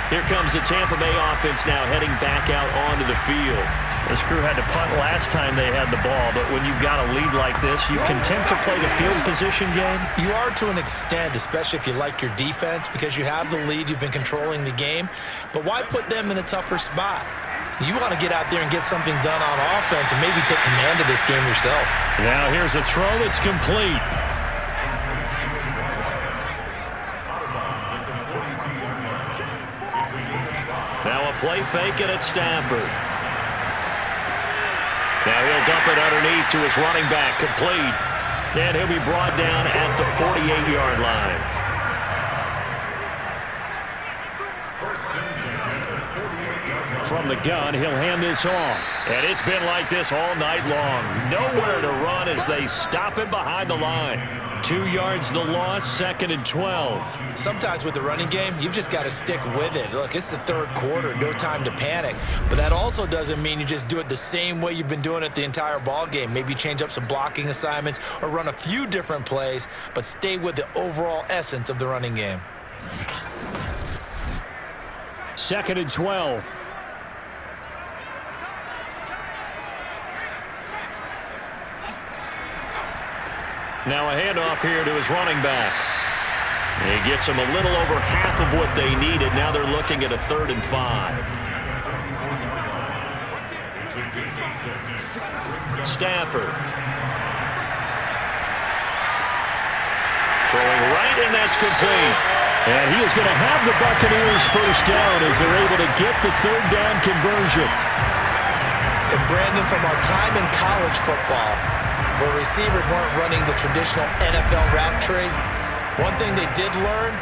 Here comes the Tampa Bay offense now heading back out onto the field. This crew had to punt last time they had the ball, but when you've got a lead like this, you content to play the field position game? You are to an extent, especially if you like your defense, because you have the lead, you've been controlling the game. But why put them in a tougher spot? You want to get out there and get something done on offense and maybe take command of this game yourself. Now here's a throw that's complete. Now a play fake, and it's Stafford. Now he'll dump it underneath to his running back, complete. And he'll be brought down at the 48-yard line. From the gun, he'll hand this off. And it's been like this all night long. Nowhere to run as they stop him behind the line. 2 yards the loss, 2nd and 12. Sometimes with the running game, you've just got to stick with it. Look, it's the 3rd quarter, no time to panic. But that also doesn't mean you just do it the same way you've been doing it the entire ball game. Maybe change up some blocking assignments or run a few different plays, but stay with the overall essence of the running game. 2nd and 12. Now a handoff here to his running back. He gets him a little over half of what they needed. Now they're looking at a 3rd and 5. Stafford. Throwing right, and that's complete. And he is going to have the Buccaneers 1st down as they're able to get the 3rd down conversion. And Brandon, from our time in college football, where receivers weren't running the traditional NFL route tree, one thing they did learn,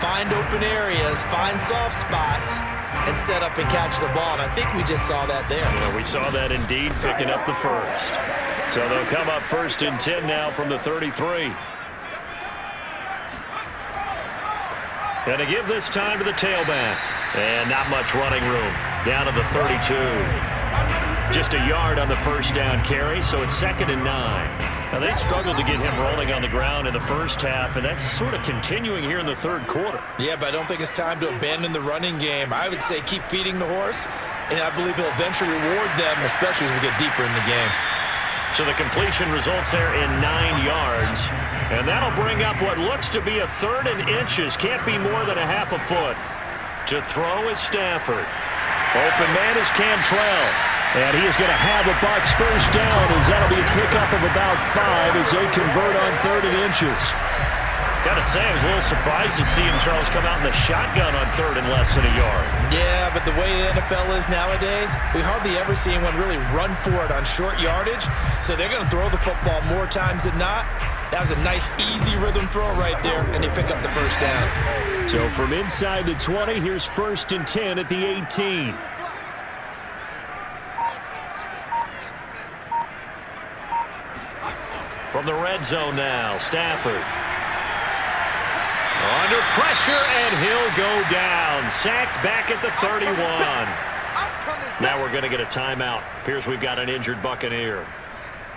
find open areas, find soft spots, and set up and catch the ball. And I think we just saw that there. Yeah, we saw that indeed, picking up the 1st. So they'll come up 1st and 10 now from the 33. And to give this time to the tailback. And not much running room. Down to the 32. Just a yard on the 1st down carry, so it's 2nd and 9. Now, they struggled to get him rolling on the ground in the 1st half, and that's sort of continuing here in the 3rd quarter. Yeah, but I don't think it's time to abandon the running game. I would say keep feeding the horse, and I believe he'll eventually reward them, especially as we get deeper in the game. So the completion results there in 9 yards, and that'll bring up what looks to be a 3rd and inches. Can't be more than a half a foot. To throw is Stafford. Open man is Cantrell. And he is going to have the Bucs 1st down as that'll be a pickup of about 5 as they convert on 3rd and inches. Got to say, I was a little surprised to see him, Charles, come out in the shotgun on 3rd and less than a yard. Yeah, but the way the NFL is nowadays, we hardly ever see anyone really run for it on short yardage. So they're going to throw the football more times than not. That was a nice, easy rhythm throw right there, and they pick up the 1st down. So from inside the 20, here's 1st and 10 at the 18. From the red zone now, Stafford. Under pressure, and he'll go down. Sacked back at the 31. Now we're going to get a timeout. Appears we've got an injured Buccaneer.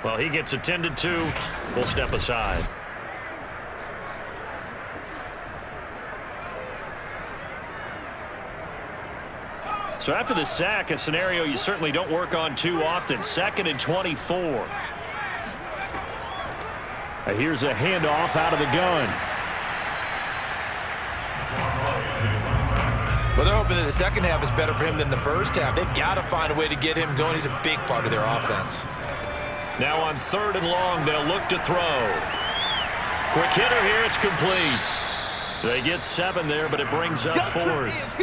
Well, he gets attended to. We'll step aside. So after the sack, a scenario you certainly don't work on too often. 2nd and 24. Here's a handoff out of the gun. Well, they're hoping that the second half is better for him than the first half. They've got to find a way to get him going. He's a big part of their offense. Now on 3rd and long, they'll look to throw. Quick hitter here, it's complete. They get 7 there, but it brings up 4th.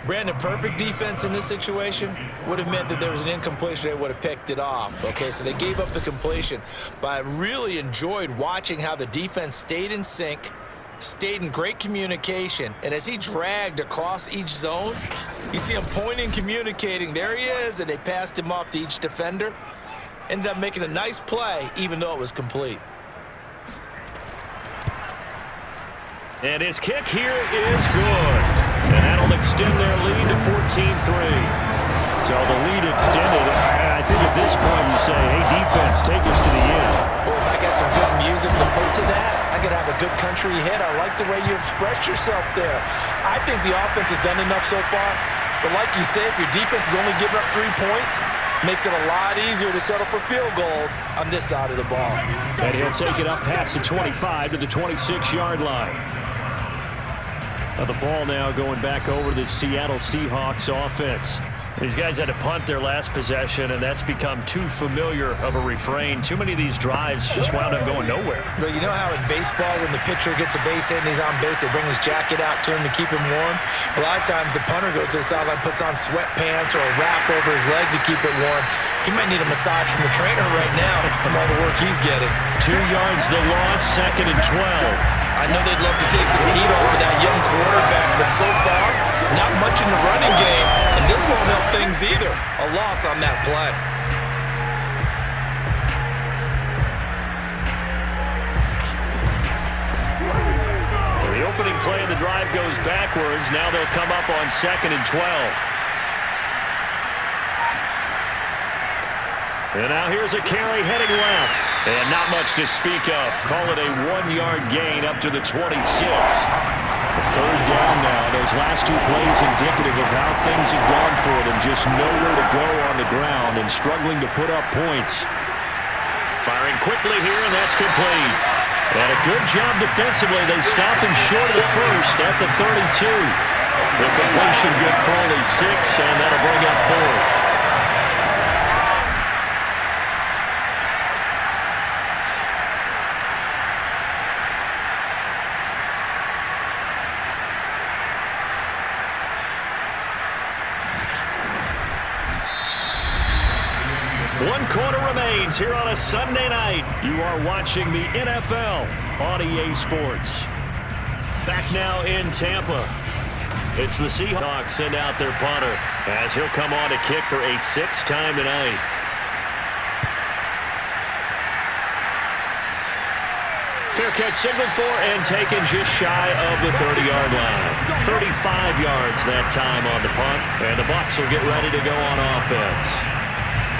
Brandon, perfect defense in this situation would have meant that there was an incompletion. They would have picked it off. Okay, so they gave up the completion. But I really enjoyed watching how the defense stayed in sync, stayed in great communication, and as he dragged across each zone, you see him pointing, communicating. There he is, and they passed him off to each defender. Ended up making a nice play, even though it was complete. And his kick here is good. And that'll extend their lead to 14-3. So the lead extended. I think at this point you say, hey, defense, take us to the end. Well, if I got some good music to put to that, I could have a good country hit. I like the way you express yourself there. I think the offense has done enough so far. But like you say, if your defense is only giving up 3 points, makes it a lot easier to settle for field goals on this side of the ball. And he'll take it up past the 25 to the 26-yard line. Now the ball now going back over to the Seattle Seahawks offense. These guys had to punt their last possession, and that's become too familiar of a refrain. Too many of these drives just wound up going nowhere. But you know how in baseball, when the pitcher gets a base hit and he's on base, they bring his jacket out to him to keep him warm? A lot of times the punter goes to the sideline, puts on sweatpants or a wrap over his leg to keep it warm. He might need a massage from the trainer right now from all the work he's getting. 2 yards the loss, 2nd and 12. I know they'd love to take some heat off of that young quarterback, but so far, not much in the running game, and this won't help things either. A loss on that play. The opening play of the drive goes backwards. Now they'll come up on 2nd and 12. And now here's a carry heading left. And not much to speak of. Call it a 1-yard gain up to the 26. A 3rd down now. Those last 2 plays indicative of how things have gone for them. Just nowhere to go on the ground and struggling to put up points. Firing quickly here, and that's complete. And a good job defensively. They stopped him short of the first at the 32. The completion good for only 6, and that'll bring up 4th. Here on a Sunday night, you are watching the NFL on EA Sports. Back now in Tampa. It's the Seahawks send out their punter as he'll come on to kick for a 6th time tonight. Fair catch signaled for and taken just shy of the 30-yard line. 35 yards that time on the punt, and the Bucs will get ready to go on offense.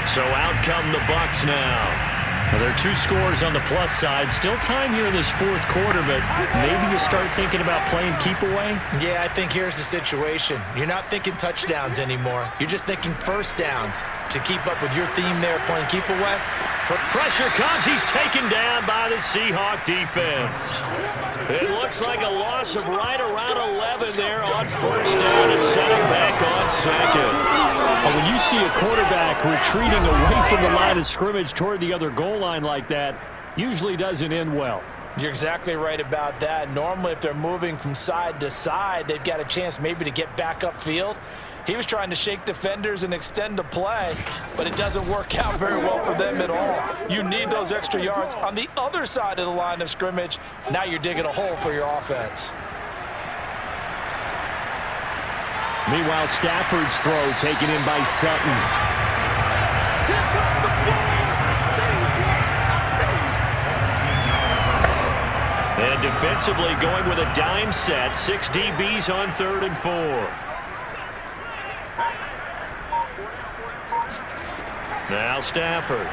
So out come the Bucs now. Well, there are 2 scores on the plus side. Still time here in this 4th quarter, but maybe you start thinking about playing keep away? Yeah, I think here's the situation. You're not thinking touchdowns anymore. You're just thinking first downs to keep up with your theme there, playing keep away. Pressure comes. He's taken down by the Seahawk defense. It looks like a loss of right around 11 there on 1st down to set him back on 2nd. When you see a quarterback retreating away from the line of scrimmage toward the other goal line like that, usually doesn't end well. You're exactly right about that. Normally, if they're moving from side to side, they've got a chance maybe to get back upfield. He was trying to shake defenders and extend the play, but it doesn't work out very well for them at all. You need those extra yards on the other side of the line of scrimmage. Now you're digging a hole for your offense. Meanwhile, Stafford's throw taken in by Sutton. And defensively going with a dime set. 6 DBs on 3rd and 4. Now Stafford.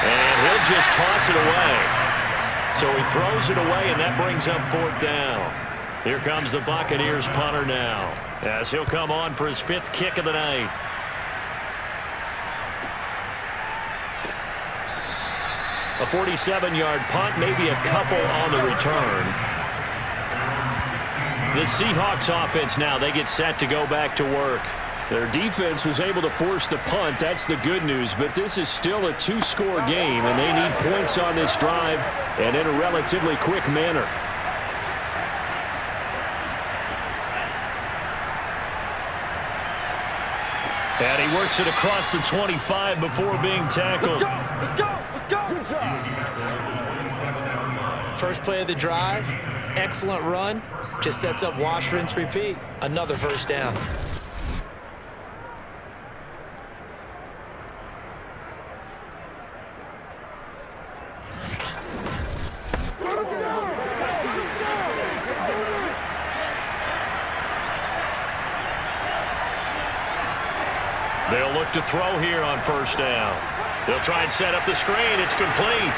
And he'll just toss it away. So he throws it away, and that brings up 4th down. Here comes the Buccaneers punter now, as he'll come on for his 5th kick of the night. A 47-yard punt, maybe a couple on the return. The Seahawks offense now, they get set to go back to work. Their defense was able to force the punt. That's the good news. But this is still a 2-score game, and they need points on this drive and in a relatively quick manner. And he works it across the 25 before being tackled. Let's go! Good job. First play of the drive, excellent run. Just sets up wash, rinse, repeat. Another first down. They'll look to throw here on 1st down. They'll try and set up the screen. It's complete.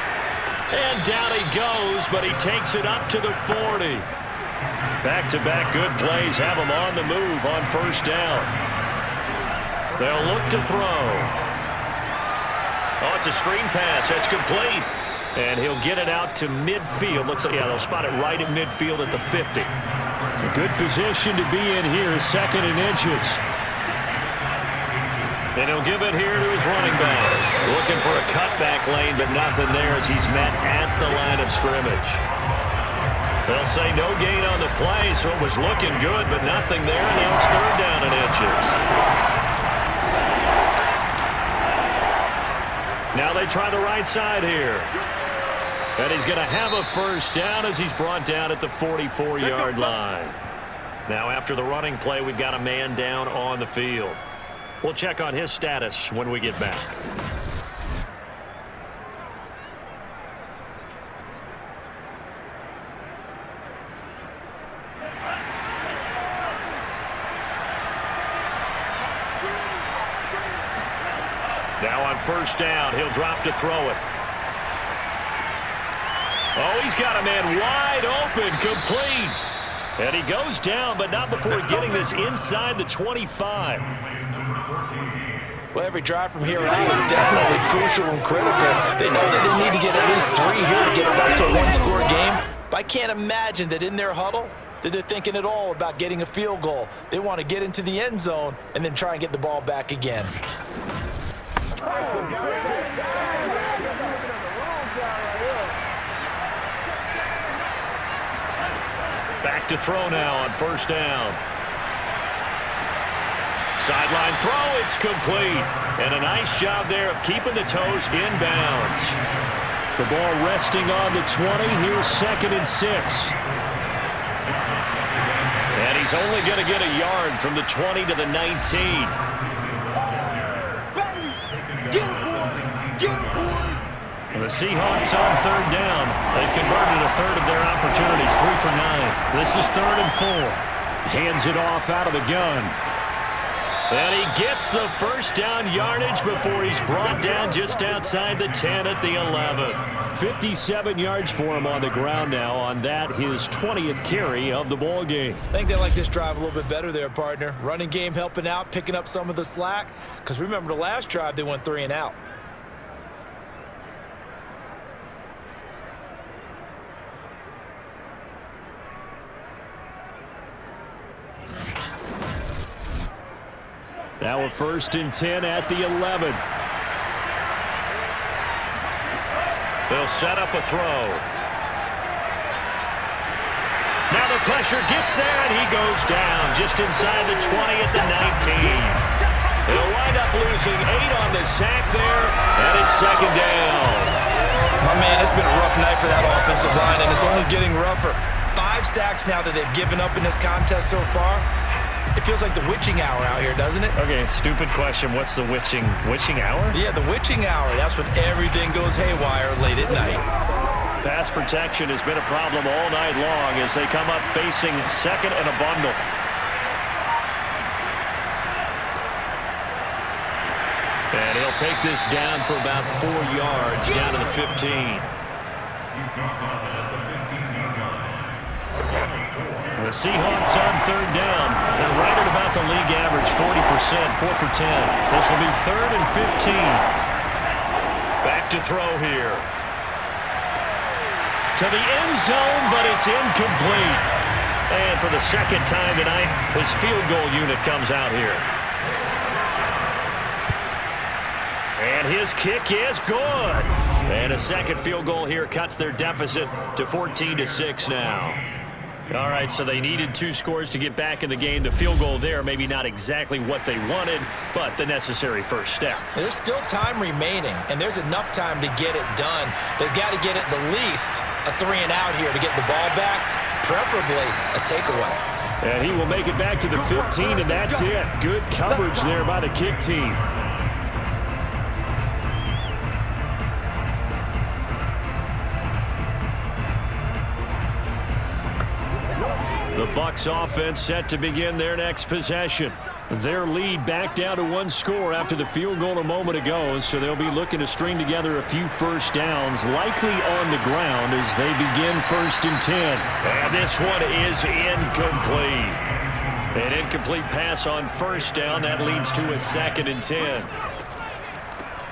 And down he goes, but he takes it up to the 40. Back-to-back good plays have him on the move on 1st down. They'll look to throw. Oh, it's a screen pass. That's complete. And he'll get it out to midfield. Looks like, yeah, they'll spot it right at midfield at the 50. A good position to be in here, 2nd and inches. And he'll give it here to his running back. Looking for a cutback lane, but nothing there as he's met at the line of scrimmage. They'll say no gain on the play, so it was looking good, but nothing there. And now it's 3rd down and inches. Now they try the right side here. And he's going to have a 1st down as he's brought down at the 44-yard line. Now after the running play, we've got a man down on the field. We'll check on his status when we get back. Now on 1st down, he'll drop to throw it. Oh, he's got a man wide open, complete. And he goes down, but not before getting this inside the 25. Well, every drive from here out is definitely crucial and critical. They know that they need to get at least 3 here to get it back to a 1-score game. But I can't imagine that in their huddle that they're thinking at all about getting a field goal. They want to get into the end zone and then try and get the ball back again. Back to throw now on 1st down. Sideline throw, it's complete. And a nice job there of keeping the toes inbounds. The ball resting on the 20. Here's 2nd and 6. And he's only going to get a yard from the 20 to the 19. And the Seahawks on 3rd down. They've converted a 1/3 of their opportunities, 3 for 9. This is 3rd and 4. Hands it off out of the gun. And he gets the 1st down yardage before he's brought down just outside the 10 at the 11. 57 yards for him on the ground now on that, his 20th carry of the ball game. I think they like this drive a little bit better there, partner. Running game helping out, picking up some of the slack. Because remember the last drive, they went 3 and out. Now a 1st and 10 at the 11. They'll set up a throw. Now the pressure gets there, and he goes down just inside the 20 at the 19. They'll wind up losing 8 on the sack there, and it's second down. Oh, man, it's been a rough night for that offensive line, and it's only getting rougher. 5 sacks now that they've given up in this contest so far. It feels like the witching hour out here, doesn't it? Okay, stupid question. What's the witching hour? Yeah, the witching hour. That's when everything goes haywire late at night. Pass protection has been a problem all night long as they come up facing second and a bundle. And he'll take this down for about 4 yards down to the 15. The Seahawks on third down. They're right at about the league average, 40%, 4 for 10. This will be 3rd and 15. Back to throw here. To the end zone, but it's incomplete. And for the second time tonight, his field goal unit comes out here. And his kick is good. And a second field goal here cuts their deficit to 14-6 now. All right, so they needed 2 scores to get back in the game. The field goal there, maybe not exactly what they wanted, but the necessary first step. There's still time remaining, and there's enough time to get it done. They've got to get at the least a 3-and-out here to get the ball back, preferably a takeaway. And he will make it back to the 15, and that's it. Good coverage there by the kick team. The Bucs offense set to begin their next possession. Their lead back down to 1 score after the field goal a moment ago, so they'll be looking to string together a few first downs, likely on the ground as they begin 1st and 10. And this one is incomplete. An incomplete pass on 1st down. That leads to a 2nd and 10.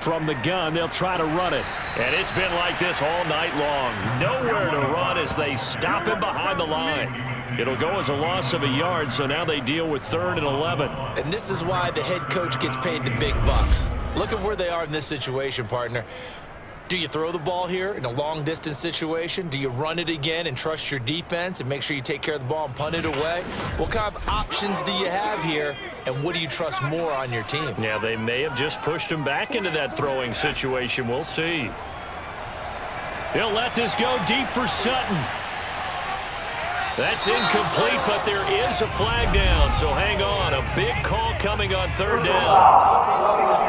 From the gun, they'll try to run it. And it's been like this all night long. Nowhere to run as they stop him behind the line. It'll go as a loss of a yard, so now they deal with 3rd and 11. And this is why the head coach gets paid the big bucks. Look at where they are in this situation, partner. Do you throw the ball here in a long-distance situation? Do you run it again and trust your defense and make sure you take care of the ball and punt it away? What kind of options do you have here, and what do you trust more on your team? Yeah, they may have just pushed him back into that throwing situation. We'll see. He'll let this go deep for Sutton. That's incomplete, but there is a flag down, so hang on. A big call coming on 3rd down.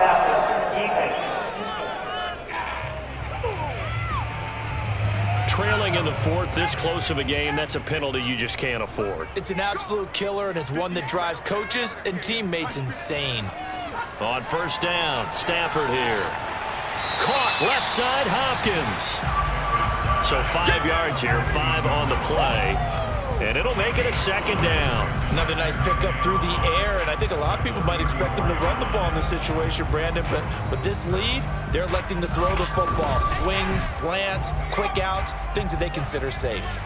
Trailing in the 4th, this close of a game, that's a penalty you just can't afford. It's an absolute killer, and it's one that drives coaches and teammates insane. On 1st down, Stafford here. Caught left side, Hopkins. So 5 yards here, 5 on the play. And it'll make it a 2nd down. Another nice pickup through the air, and I think a lot of people might expect them to run the ball in this situation, Brandon, but with this lead, they're electing to throw the football. Swings, slants, quick outs, things that they consider safe.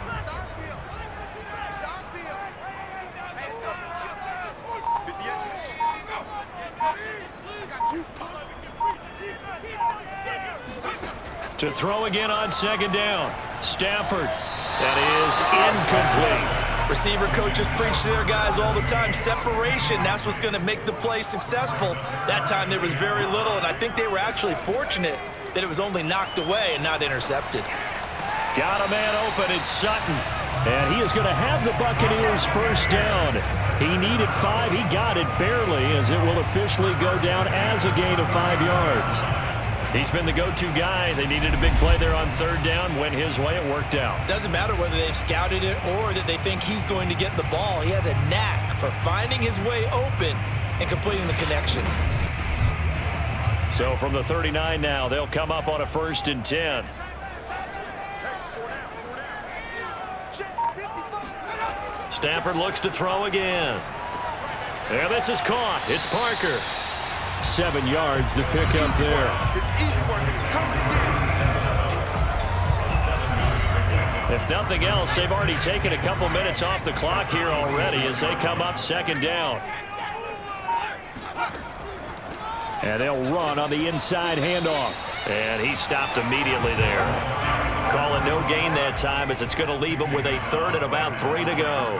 To throw again on 2nd down. Stafford. That is incomplete. Receiver coaches preach to their guys all the time. Separation, that's what's going to make the play successful. That time there was very little, and I think they were actually fortunate that it was only knocked away and not intercepted. Got a man open, it's Sutton. And he is going to have the Buccaneers 1st down. He needed 5, he got it barely, as it will officially go down as a gain of 5 yards. He's been the go-to guy. They needed a big play there on 3rd down. Went his way. It worked out. Doesn't matter whether they've scouted it or that they think he's going to get the ball. He has a knack for finding his way open and completing the connection. So from the 39 now, they'll come up on a 1st and 10. Stafford looks to throw again. And this is caught. It's Parker. 7 yards, the pickup there. It's easy work. It comes again. If nothing else, they've already taken a couple minutes off the clock here already as they come up 2nd down. And they'll run on the inside handoff. And he stopped immediately there. Calling no gain that time as it's going to leave them with a third and about 3 to go.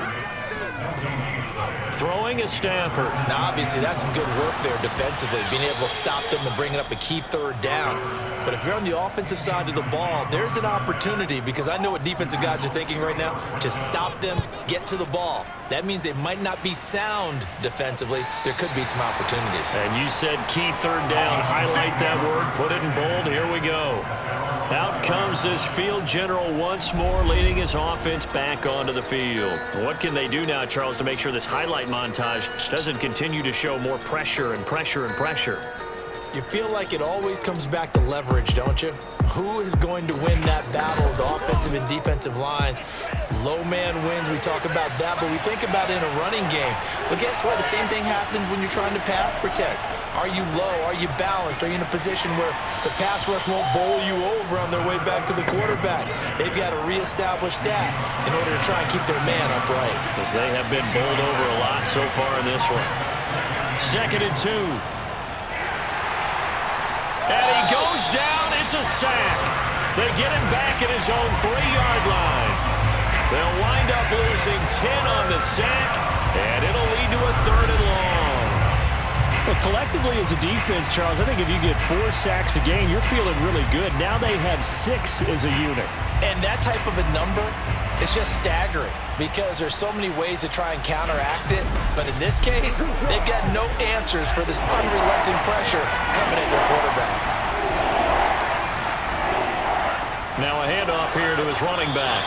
Throwing is Stafford. Now, obviously, that's some good work there defensively, being able to stop them and bringing up a key third down. But if you're on the offensive side of the ball, there's an opportunity, because I know what defensive guys are thinking right now. Just stop them, get to the ball. That means they might not be sound defensively. There could be some opportunities. And you said key third down. Highlight that word. Put it in bold. Here we go. Out comes this field general once more, leading his offense back onto the field. What can they do now, Charles, to make sure this highlight montage doesn't continue to show more pressure and pressure and pressure? You feel like it always comes back to leverage, don't you? Who is going to win that battle of the offensive and defensive lines? Low man wins. We talk about that, but we think about it in a running game. But guess what? The same thing happens when you're trying to pass protect. Are you low? Are you balanced? Are you in a position where the pass rush won't bowl you over on their way back to the quarterback? They've got to reestablish that in order to try and keep their man upright. Because they have been bowled over a lot so far in this one. 2nd and 2. And he goes down. It's a sack. They get him back at his own 3-yard line. They'll wind up losing 10 on the sack, and it'll lead to a 3rd and long. Well, collectively as a defense, Charles, I think if you get 4 sacks a game, you're feeling really good. Now they have 6 as a unit. And that type of a number is just staggering, because there's so many ways to try and counteract it. But in this case, they've got no answers for this unrelenting pressure coming at their quarterback. Now a handoff here to his running back.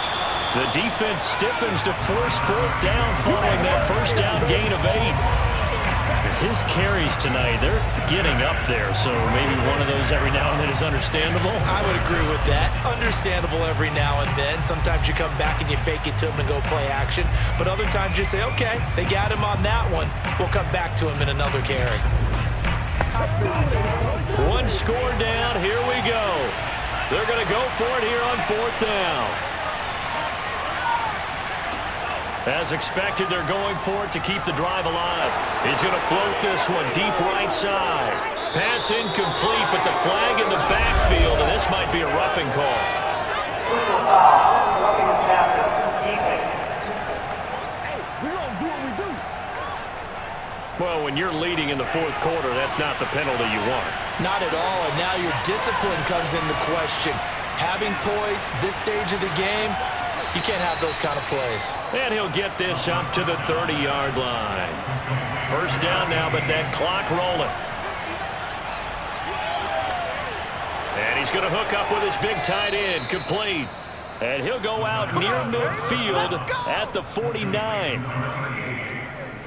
The defense stiffens to force 4th down following that first down gain of 8. His carries tonight, they're getting up there, so maybe one of those every now and then is understandable. I would agree with that. Understandable every now and then. Sometimes you come back and you fake it to him and go play action. But other times you say, okay, they got him on that one. We'll come back to him in another carry. 1 score down. Here we go. They're going to go for it here on 4th down. As expected, they're going for it to keep the drive alive. He's going to float this one deep right side. Pass incomplete, but the flag in the backfield, and this might be a roughing call. Well, when you're leading in the 4th quarter, that's not the penalty you want. Not at all, and now your discipline comes into question. Having poise this stage of the game, you can't have those kind of plays. And he'll get this up to the 30-yard line. 1st down now, but that clock rolling. And he's going to hook up with his big tight end, complete. And he'll go out near midfield at the 49.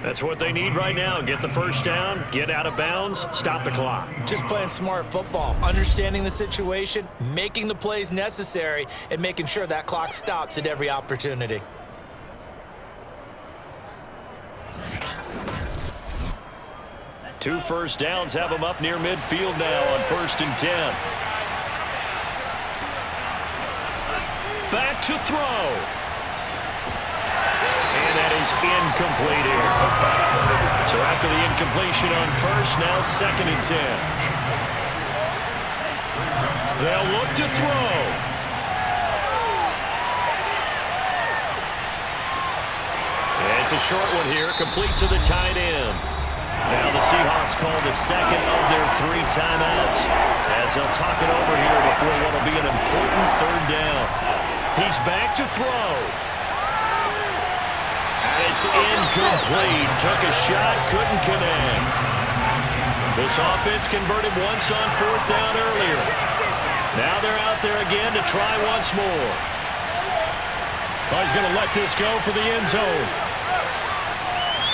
That's what they need right now. Get the 1st down, get out of bounds, stop the clock. Just playing smart football, understanding the situation, making the plays necessary, and making sure that clock stops at every opportunity. Two 1st downs have them up near midfield now on 1st and 10. Back to throw. And that is incomplete here. So after the incompletion on 1st, now 2nd and 10. They'll look to throw. And it's a short one here, complete to the tight end. Now the Seahawks call the 2nd of their 3 timeouts, as they'll talk it over here before what will be an important 3rd down. He's back to throw. It's incomplete. Took a shot, couldn't connect. This offense converted once on 4th down earlier. Now they're out there again to try once more. Oh, he's going to let this go for the end zone.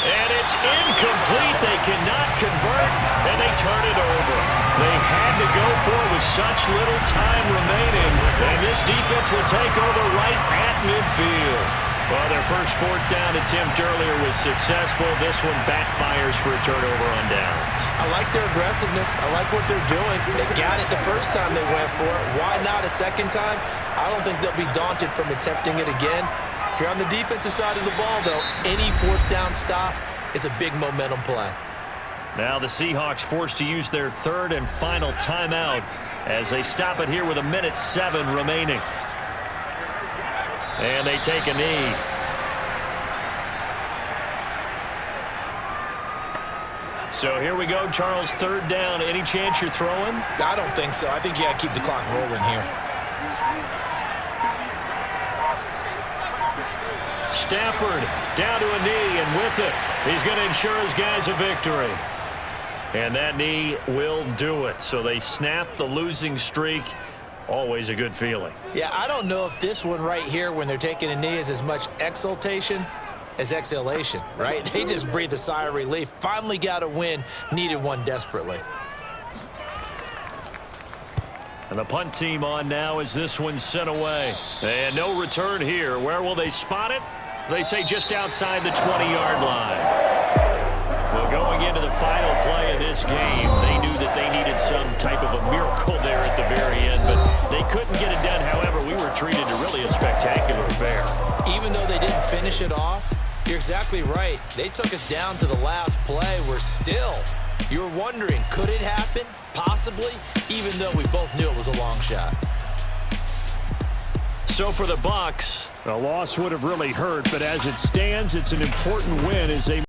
And it's incomplete. They cannot convert, and they turn it over. They had to go for it with such little time remaining, and this defense will take over right at midfield. Well, their first 4th down attempt earlier was successful. This one backfires for a turnover on downs. I like their aggressiveness. I like what they're doing. They got it the first time they went for it. Why not a second time? I don't think they'll be daunted from attempting it again. If you're on the defensive side of the ball, though, any 4th down stop is a big momentum play. Now the Seahawks forced to use their 3rd and final timeout as they stop it here with 1:07 remaining. And they take a knee. So here we go, Charles, third down. Any chance you're throwing? I don't think so. I think you got to keep the clock rolling here. Stafford down to a knee, and with it, he's going to ensure his guys a victory. And that knee will do it. So they snap the losing streak. Always a good feeling. Yeah, I don't know if this one right here, when they're taking a knee, is as much exultation as exhalation, right? They just breathe a sigh of relief. Finally got a win, needed one desperately. And the punt team on now as this one's sent away. And no return here. Where will they spot it? They say just outside the 20-yard line. Well, going into the final play of this game, they knew that they needed some type of a miracle there at the very end, but they couldn't get it done. However, we were treated to really a spectacular affair. Even though they didn't finish it off, you're exactly right. They took us down to the last play. We're still, you're wondering, could it happen? Possibly, even though we both knew it was a long shot. So for the Bucs, a loss would have really hurt, but as it stands, it's an important win as they